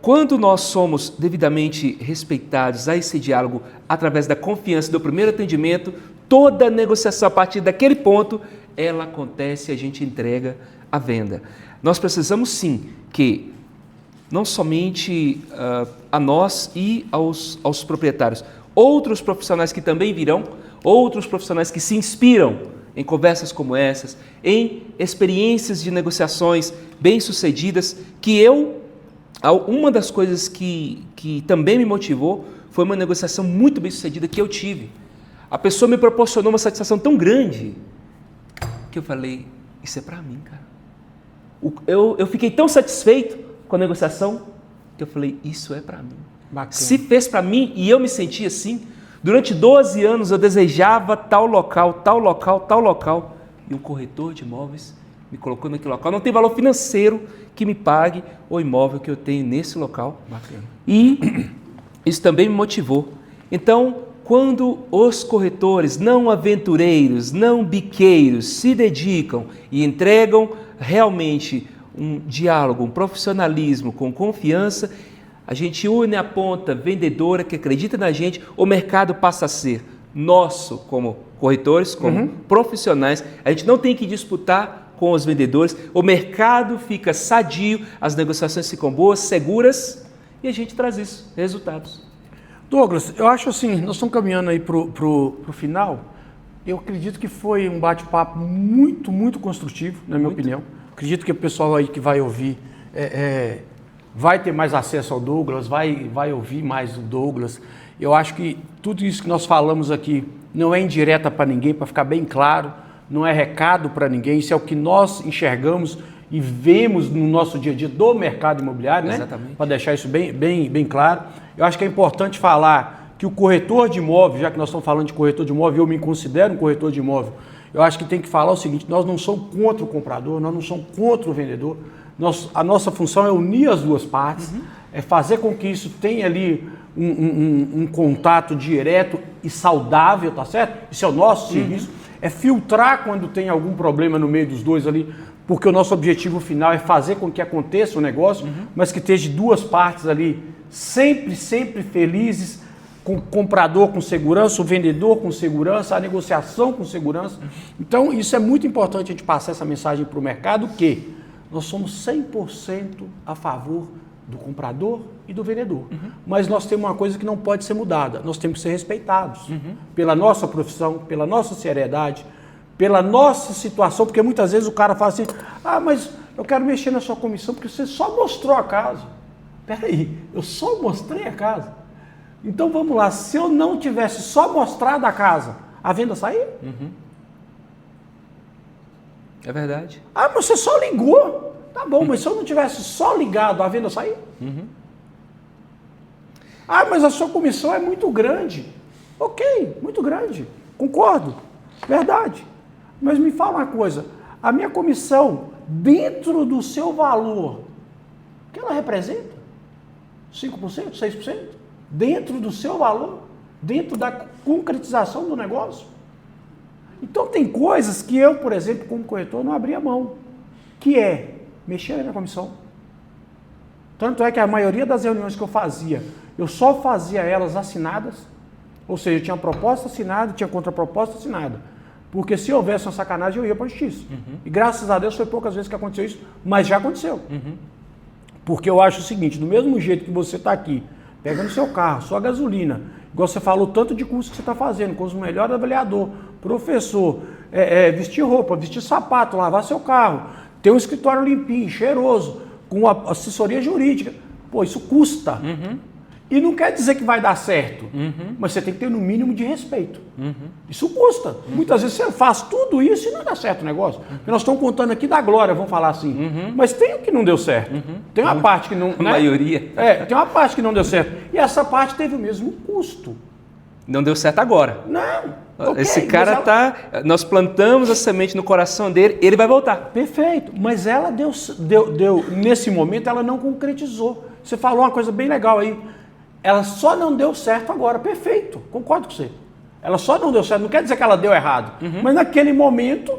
B: quando nós somos devidamente respeitados a esse diálogo através da confiança do primeiro atendimento, toda a negociação a partir daquele ponto, ela acontece e a gente entrega a venda. Nós precisamos sim que não somente a nós e aos proprietários, outros profissionais que também virão, outros profissionais que se inspiram em conversas como essas, em experiências de negociações bem-sucedidas, uma das coisas que também me motivou foi uma negociação muito bem-sucedida que eu tive. A pessoa me proporcionou uma satisfação tão grande que eu falei, isso é para mim, cara. Eu fiquei tão satisfeito com a negociação que eu falei, isso é para mim.
A: Bacana.
B: Se fez para mim e eu me senti assim, durante 12 anos eu desejava tal local, e um corretor de imóveis me colocou naquele local. Não tem valor financeiro que me pague o imóvel que eu tenho nesse local.
A: Bacana.
B: E isso também me motivou. Então, quando os corretores não aventureiros, não biqueiros, se dedicam e entregam realmente um diálogo, um profissionalismo com confiança, a gente une a ponta vendedora que acredita na gente, o mercado passa a ser nosso como corretores, como profissionais. A gente não tem que disputar com os vendedores, o mercado fica sadio, as negociações ficam boas, seguras e a gente traz isso, resultados.
A: Douglas, eu acho assim, nós estamos caminhando aí para o final. Eu acredito que foi um bate-papo muito, muito construtivo, na minha opinião. Acredito que o pessoal aí que vai ouvir vai ter mais acesso ao Douglas, vai ouvir mais o Douglas. Eu acho que tudo isso que nós falamos aqui não é indireta para ninguém, para ficar bem claro, não é recado para ninguém, isso é o que nós enxergamos e vemos no nosso dia a dia do mercado imobiliário, né?
B: Exatamente.
A: Para deixar isso bem claro. Eu acho que é importante falar que o corretor de imóvel, já que nós estamos falando de corretor de imóvel, eu me considero um corretor de imóvel, eu acho que tem que falar o seguinte, nós não somos contra o comprador, nós não somos contra o vendedor, a nossa função é unir as duas partes, é fazer com que isso tenha ali um contato direto e saudável, tá certo? Isso é o nosso serviço, é filtrar quando tem algum problema no meio dos dois ali, porque o nosso objetivo final é fazer com que aconteça o negócio, mas que esteja duas partes ali sempre felizes, com o comprador com segurança, o vendedor com segurança, a negociação com segurança. Então, isso é muito importante a gente passar essa mensagem para o mercado, que nós somos 100% a favor do comprador e do vendedor. Mas nós temos uma coisa que não pode ser mudada, nós temos que ser respeitados pela nossa profissão, pela nossa seriedade, pela nossa situação, porque muitas vezes o cara fala assim, mas eu quero mexer na sua comissão porque você só mostrou a casa. Peraí, eu só mostrei a casa? Então vamos lá, se eu não tivesse só mostrado a casa, a venda saía?
B: É verdade.
A: Mas você só ligou. Tá bom, mas se eu não tivesse só ligado, a venda saía? Mas a sua comissão é muito grande. Ok, muito grande. Concordo. Verdade. Mas me fala uma coisa, a minha comissão, dentro do seu valor, o que ela representa? 5%, 6%? Dentro do seu valor? Dentro da concretização do negócio? Então tem coisas que eu, por exemplo, como corretor, não abria mão, que é mexer na minha comissão. Tanto é que a maioria das reuniões que eu fazia, eu só fazia elas assinadas, Ou seja, tinha proposta assinada, tinha contraproposta assinada. Porque se houvesse uma sacanagem, eu ia para a justiça. E graças a Deus foi poucas vezes que aconteceu isso, mas já aconteceu. Porque eu acho o seguinte, do mesmo jeito que você está aqui, pegando seu carro, sua gasolina, igual você falou, tanto de curso que você está fazendo, com os melhores avaliadores, professor, vestir roupa, vestir sapato, lavar seu carro, ter um escritório limpinho, cheiroso, com assessoria jurídica. Pô, isso custa. E não quer dizer que vai dar certo, mas você tem que ter no mínimo de respeito. Isso custa. Muitas vezes você faz tudo isso e não dá certo o negócio. Porque nós estamos contando aqui da glória, vamos falar assim. Mas tem o que não deu certo. Tem uma parte que não...
B: A maioria.
A: Tem uma parte que não deu certo. E essa parte teve o mesmo custo.
B: Não deu certo agora.
A: Não.
B: Esse cara nós plantamos a semente no coração dele, ele vai voltar.
A: Perfeito. Mas ela deu nesse momento, ela não concretizou. Você falou uma coisa bem legal aí. Ela só não deu certo agora. Perfeito. Concordo com você. Ela só não deu certo. Não quer dizer que ela deu errado. Mas naquele momento,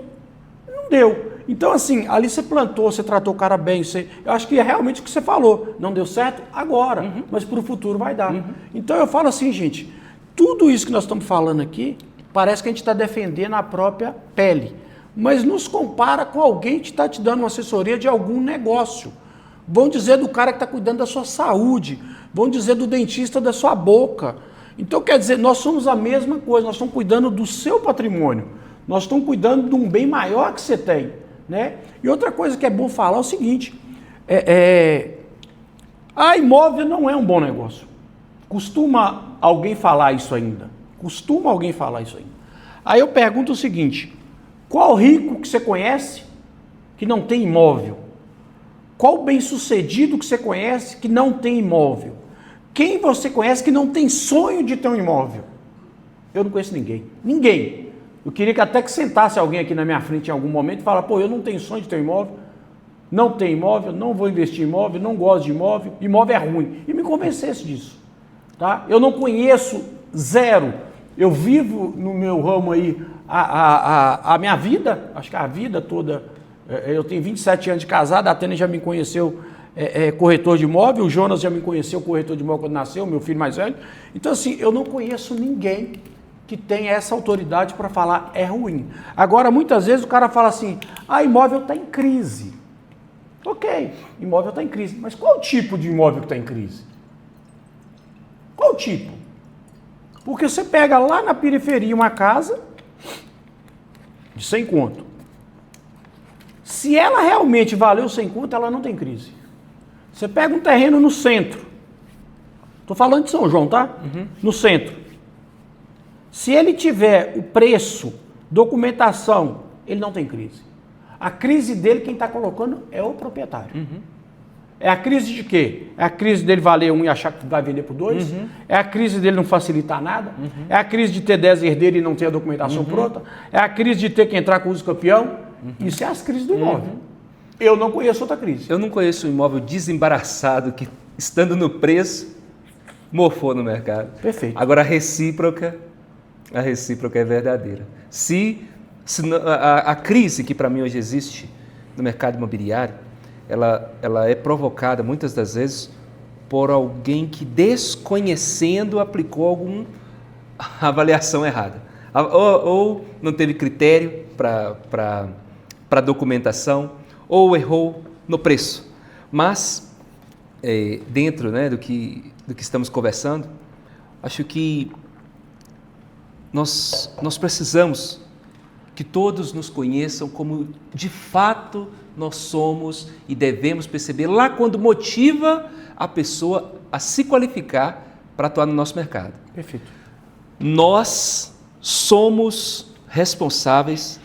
A: não deu. Então, assim, ali você plantou, você tratou o cara bem. Eu acho que é realmente o que você falou. Não deu certo agora. Mas para o futuro vai dar. Então, eu falo assim, gente. Tudo isso que nós estamos falando aqui, parece que a gente está defendendo a própria pele. Mas nos compara com alguém que está te dando uma assessoria de algum negócio. Vão dizer do cara que está cuidando da sua saúde. Vão dizer do dentista da sua boca. Então, quer dizer, nós somos a mesma coisa. Nós estamos cuidando do seu patrimônio. Nós estamos cuidando de um bem maior que você tem. Né? E outra coisa que é bom falar é o seguinte. A imóvel não é um bom negócio. Costuma alguém falar isso ainda. Aí eu pergunto o seguinte. Qual rico que você conhece que não tem imóvel? Qual bem-sucedido que você conhece que não tem imóvel? Quem você conhece que não tem sonho de ter um imóvel? Eu não conheço ninguém. Ninguém. Eu queria que até que sentasse alguém aqui na minha frente em algum momento e falasse, pô, eu não tenho sonho de ter um imóvel, não tenho imóvel, não vou investir em imóvel, não gosto de imóvel, imóvel é ruim. E me convencesse disso. Tá? Eu não conheço zero. Eu vivo no meu ramo aí a minha vida, acho que a vida toda. Eu tenho 27 anos de casado, a Tânia já me conheceu corretor de imóvel, o Jonas já me conheceu corretor de imóvel quando nasceu, meu filho mais velho. Então, assim, eu não conheço ninguém que tenha essa autoridade para falar é ruim. Agora, muitas vezes o cara fala assim, imóvel está em crise. Ok, imóvel está em crise. Mas qual tipo de imóvel que está em crise? Qual tipo? Porque você pega lá na periferia uma casa de 100 conto. Se ela realmente valeu 100 conto, ela não tem crise. Você pega um terreno no centro. Estou falando de São João, tá? No centro. Se ele tiver o preço, documentação, ele não tem crise. A crise dele, quem está colocando é o proprietário. É a crise de quê? É a crise dele valer 1 e achar que vai vender por 2? É a crise dele não facilitar nada? É a crise de ter 10 herdeiros e não ter a documentação pronta? É a crise de ter que entrar com uso campeão? Isso é as crises do imóvel. Eu não conheço outra crise.
B: Eu não conheço um imóvel desembaraçado que, estando no preço, morfou no mercado.
A: Perfeito.
B: Agora, a recíproca é verdadeira. Se a crise que para mim hoje existe no mercado imobiliário, ela é provocada muitas das vezes por alguém que, desconhecendo, aplicou alguma avaliação errada. Ou não teve critério para documentação, ou errou no preço. Mas, dentro, né, do que estamos conversando, acho que nós precisamos que todos nos conheçam como de fato nós somos e devemos perceber lá quando motiva a pessoa a se qualificar para atuar no nosso mercado.
A: Perfeito.
B: Nós somos responsáveis,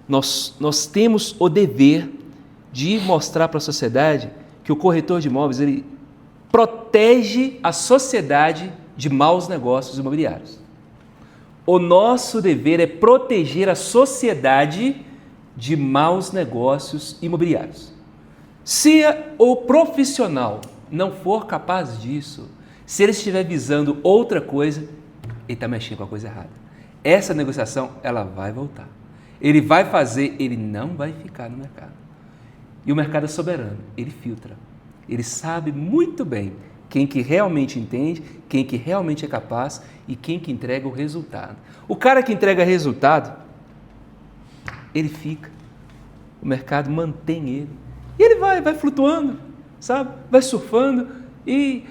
B: nós temos o dever de mostrar para a sociedade que o corretor de imóveis ele protege a sociedade de maus negócios imobiliários. O nosso dever é proteger a sociedade de maus negócios imobiliários. Se o profissional não for capaz disso, se ele estiver visando outra coisa, ele está mexendo com a coisa errada. Essa negociação, ela vai voltar. Ele vai fazer, ele não vai ficar no mercado. E o mercado é soberano, ele filtra. Ele sabe muito bem Quem que realmente entende, quem que realmente é capaz e quem que entrega o resultado. O cara que entrega resultado, ele fica. O mercado mantém ele. E ele vai flutuando, sabe? Vai surfando e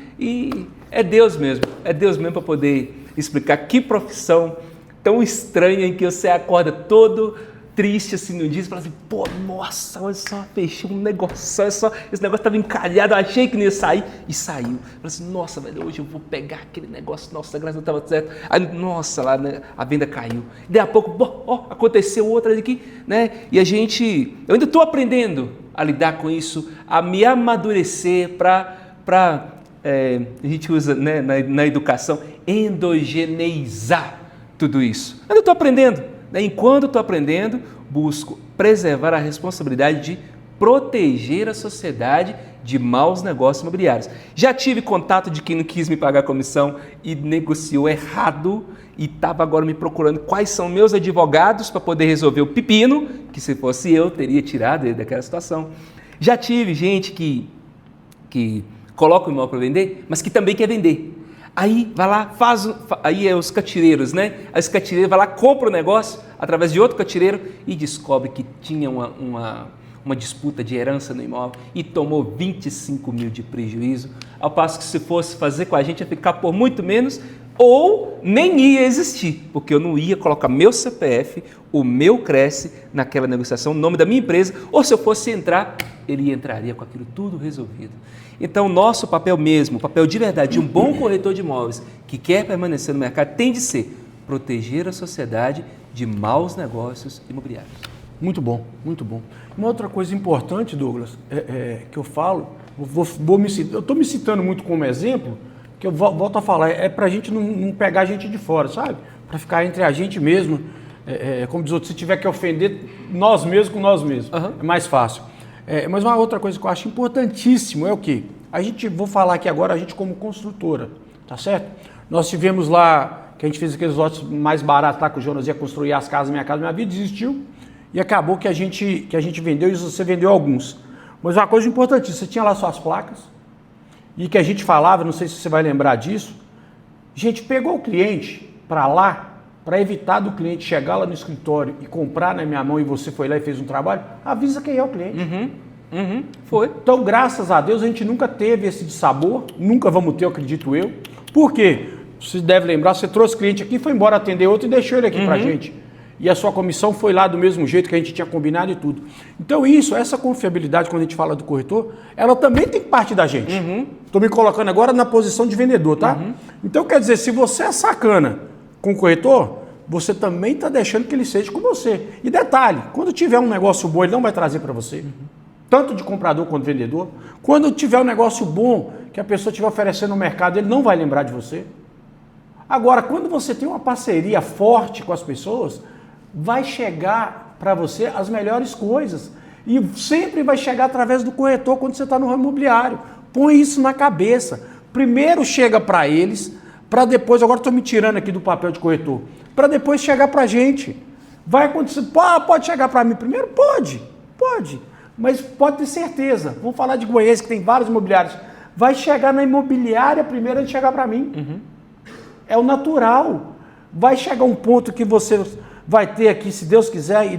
B: é Deus mesmo. É Deus mesmo para poder explicar que profissão tão estranha em que você acorda todo triste assim no dia e fala assim, pô, nossa, olha só, fechei um negócio, olha só, esse negócio estava encalhado, eu achei que não ia sair, e saiu. Falei assim, nossa, velho, hoje eu vou pegar aquele negócio, nossa, a graça não estava certo. Aí, nossa, lá né, a venda caiu. Daí a pouco, aconteceu outra aqui, né? E eu ainda estou aprendendo a lidar com isso, a me amadurecer para a gente usa né, na educação, endogeneizar tudo isso. Ainda estou aprendendo. Enquanto estou aprendendo, busco preservar a responsabilidade de proteger a sociedade de maus negócios imobiliários. Já tive contato de quem não quis me pagar a comissão e negociou errado e estava agora me procurando quais são meus advogados para poder resolver o pepino, que se fosse eu, teria tirado ele daquela situação. Já tive gente que coloca o imóvel para vender, mas que também quer vender. Aí vai lá, aí é os catireiros, né? Aí os catireiros vai lá, compra o negócio através de outro catireiro e descobre que tinha uma disputa de herança no imóvel e tomou 25 mil de prejuízo, ao passo que se fosse fazer com a gente ia ficar por muito menos ou nem ia existir, porque eu não ia colocar meu CPF, o meu Cresce naquela negociação, o nome da minha empresa, ou se eu fosse entrar, ele entraria com aquilo tudo resolvido. Então, o nosso papel mesmo, o papel de verdade de um bom corretor de imóveis que quer permanecer no mercado tem de ser proteger a sociedade de maus negócios imobiliários.
A: Muito bom, muito bom. Uma outra coisa importante, Douglas, que eu falo, eu estou me citando muito como exemplo, que eu volto a falar, é para a gente não pegar a gente de fora, sabe? Para ficar entre a gente mesmo, como diz outro, se tiver que ofender nós mesmos com nós mesmos, é mais fácil. Mas uma outra coisa que eu acho importantíssimo é o quê? Vou falar aqui agora, a gente como construtora, tá certo? Nós tivemos lá, que a gente fez aqueles lotes mais baratos lá, que o Jonas ia construir as casas, Minha Casa Minha Vida, desistiu, e acabou que a gente vendeu, e você vendeu alguns. Mas uma coisa importantíssima, você tinha lá suas placas, e que a gente falava, não sei se você vai lembrar disso, a gente pegou o cliente para lá, para evitar do cliente chegar lá no escritório e comprar na minha mão e você foi lá e fez um trabalho, avisa quem é o cliente.
B: Foi.
A: Então, graças a Deus, a gente nunca teve esse dissabor, nunca vamos ter, eu acredito eu. Por quê? Você deve lembrar, você trouxe cliente aqui, foi embora atender outro e deixou ele aqui pra gente. E a sua comissão foi lá do mesmo jeito que a gente tinha combinado e tudo. Então essa confiabilidade, quando a gente fala do corretor, ela também tem que partir da gente. Estou me colocando agora na posição de vendedor, tá? Então, quer dizer, se você é sacana com o corretor, você também está deixando que ele seja com você. E detalhe, quando tiver um negócio bom, ele não vai trazer para você. Tanto de comprador quanto vendedor. Quando tiver um negócio bom, que a pessoa estiver oferecendo no mercado, ele não vai lembrar de você. Agora, quando você tem uma parceria forte com as pessoas, vai chegar para você as melhores coisas. E sempre vai chegar através do corretor quando você está no ramo imobiliário. Põe isso na cabeça. Primeiro chega para eles, para depois, agora estou me tirando aqui do papel de corretor, para depois chegar para a gente. Vai acontecer, pode chegar para mim primeiro? Pode, mas pode ter certeza. Vamos falar de Goiás, que tem vários imobiliários. Vai chegar na imobiliária primeiro antes de chegar para mim. É o natural. Vai chegar um ponto que você vai ter aqui, se Deus quiser, e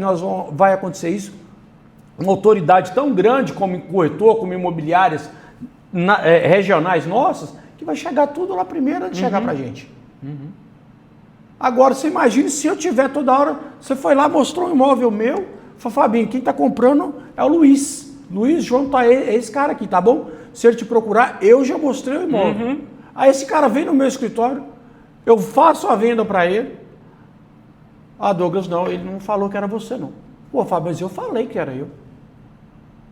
A: vai acontecer isso, uma autoridade tão grande como corretor, como imobiliárias regionais nossas, que vai chegar tudo lá primeiro antes de chegar pra gente. Agora, você imagine se eu tiver toda hora, você foi lá, mostrou um imóvel meu, falou, Fabinho, quem está comprando é o Luiz. Luiz, João, é esse cara aqui, tá bom? Se ele te procurar, eu já mostrei o imóvel. Aí esse cara vem no meu escritório, eu faço a venda para ele. Ah, Douglas, não, ele não falou que era você, não. Pô, Fábio, mas eu falei que era eu.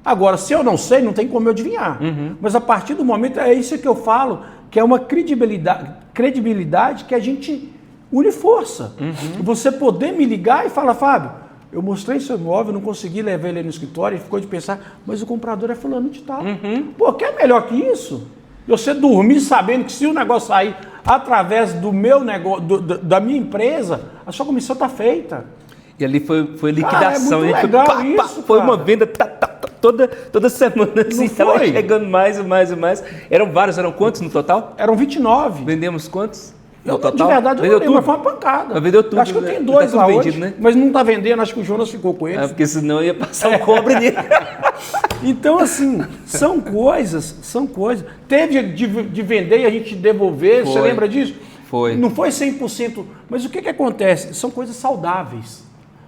A: Agora, se eu não sei, não tem como eu adivinhar. Mas a partir do momento, é isso que eu falo, que é uma credibilidade que a gente une força. Você poder me ligar e falar, Fábio, eu mostrei seu imóvel, não consegui levar ele no escritório, ele ficou de pensar, mas o comprador é fulano de tal. Pô, que é melhor que isso? Você dormir sabendo que se o negócio sair através do meu negócio, da minha empresa, a sua comissão está feita.
B: E ali foi liquidação.
A: Cara, é muito legal isso,
B: foi uma venda toda semana assim, estava
A: foi?
B: chegando mais e mais e mais. Eram vários, eram quantos no total?
A: Eram 29.
B: Vendemos quantos?
A: Eu, de verdade,
B: vendeu
A: eu não lembro,
B: tudo?
A: mas foi uma pancada.
B: Mas vendeu tudo.
A: Acho que eu
B: né?
A: tenho 2
B: tá
A: lá
B: tudo
A: hoje,
B: vendido, né?
A: mas não está vendendo, acho que o Jonas ficou com eles.
B: Porque senão ia passar um cobre nele.
A: Então, assim, são coisas. Teve de vender e a gente devolver, você lembra disso?
B: Foi.
A: Não foi 100%, mas o que acontece? São coisas saudáveis.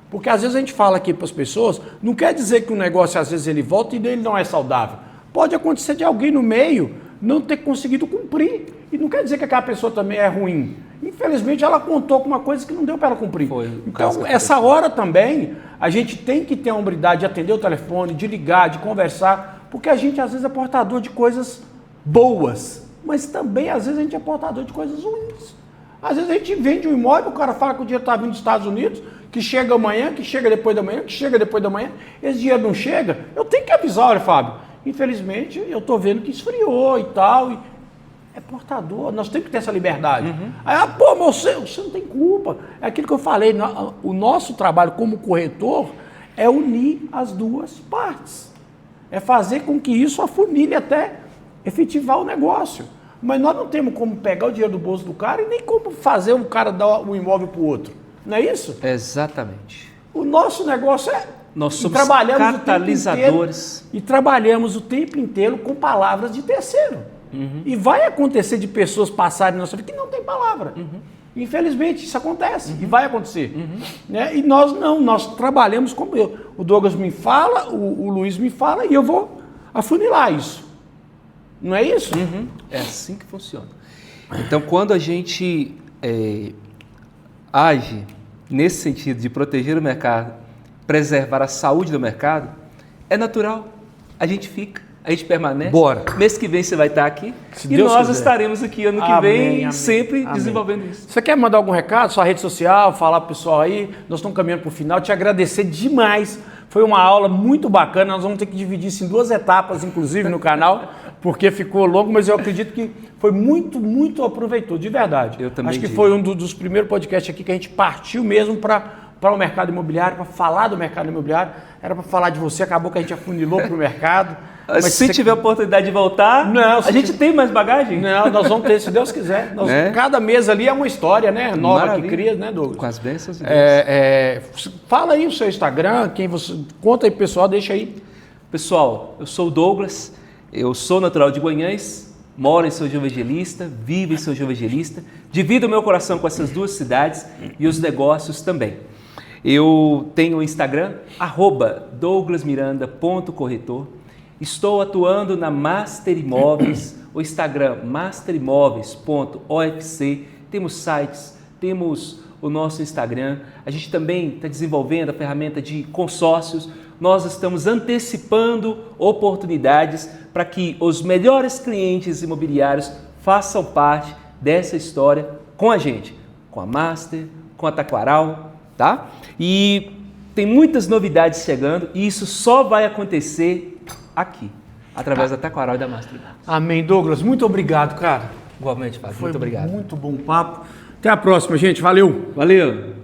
A: Porque às vezes a gente fala aqui para as pessoas, não quer dizer que o negócio às vezes ele volta e ele não é saudável. Pode acontecer de alguém no meio não ter conseguido cumprir. E não quer dizer que aquela pessoa também é ruim. Infelizmente ela contou com uma coisa que não deu para ela cumprir. Então, essa hora também, a gente tem que ter a hombridade de atender o telefone, de ligar, de conversar, porque a gente às vezes é portador de coisas boas, mas também às vezes a gente é portador de coisas ruins. Às vezes a gente vende um imóvel, o cara fala que o dinheiro está vindo dos Estados Unidos, que chega amanhã, que chega depois da manhã, que chega depois da manhã, esse dinheiro não chega, eu tenho que avisar, olha, Fábio, infelizmente eu estou vendo que esfriou e tal, é portador, nós temos que ter essa liberdade. Aí, pô, mas você não tem culpa. É aquilo que eu falei, o nosso trabalho como corretor é unir as duas partes. É fazer com que isso afunile até efetivar o negócio. Mas nós não temos como pegar o dinheiro do bolso do cara e nem como fazer um cara dar o imóvel para o outro. Não é isso?
B: Exatamente.
A: O nosso negócio é...
B: Nós somos catalisadores.
A: E trabalhamos o tempo inteiro com palavras de terceiro. E vai acontecer de pessoas passarem na nossa vida que não tem palavra. Infelizmente, isso acontece e vai acontecer. Né? E nós não, nós trabalhamos como eu. O Douglas me fala, o Luiz me fala e eu vou afunilar isso. Não é isso?
B: É assim que funciona. Então, quando a gente age nesse sentido de proteger o mercado, preservar a saúde do mercado, é natural. A gente fica. A gente permanece.
A: Bora.
B: Mês que vem você vai estar aqui
A: Se
B: e
A: Deus
B: nós
A: quiser.
B: estaremos aqui ano que vem, sempre desenvolvendo isso.
A: Você quer mandar algum recado? Sua rede social, falar pro pessoal aí? Nós estamos caminhando para o final. Te agradecer demais. Foi uma aula muito bacana. Nós vamos ter que dividir isso em 2 etapas, inclusive, no canal, porque ficou longo, mas eu acredito que foi muito, muito aproveitoso, de verdade.
B: Eu também
A: Acho que
B: digo.
A: foi um dos primeiros podcasts aqui que a gente partiu mesmo para o mercado imobiliário, para falar do mercado imobiliário. Era para falar de você, acabou que a gente afunilou para o mercado.
B: Mas se tiver oportunidade de voltar, a gente tem mais bagagem?
A: Não, nós vamos ter, se Deus quiser. Cada mês ali é uma história, né? Nova. Maravilha. Que cria, né, Douglas?
B: Com as bênçãos de Deus.
A: Fala aí o seu Instagram, quem você... Conta aí, pessoal, deixa aí.
B: Pessoal, eu sou o Douglas, eu sou natural de Guanhães, moro em São João Evangelista, vivo em São João Evangelista, divido o meu coração com essas 2 cidades e os negócios também. Eu tenho o Instagram, @douglasmiranda.corretor. Estou atuando na Master Imóveis, o Instagram masterimóveis.ofc. Temos sites, temos o nosso Instagram. A gente também está desenvolvendo a ferramenta de consórcios. Nós estamos antecipando oportunidades para que os melhores clientes imobiliários façam parte dessa história com a gente, com a Master, com a Taquaral, tá? E tem muitas novidades chegando e isso só vai acontecer aqui, através da Taquaral e da Master.
A: Amém, Douglas. Muito obrigado, cara.
B: Igualmente, Fábio.
A: Foi
B: muito obrigado.
A: Muito bom papo. Até a próxima, gente. Valeu.
B: Valeu.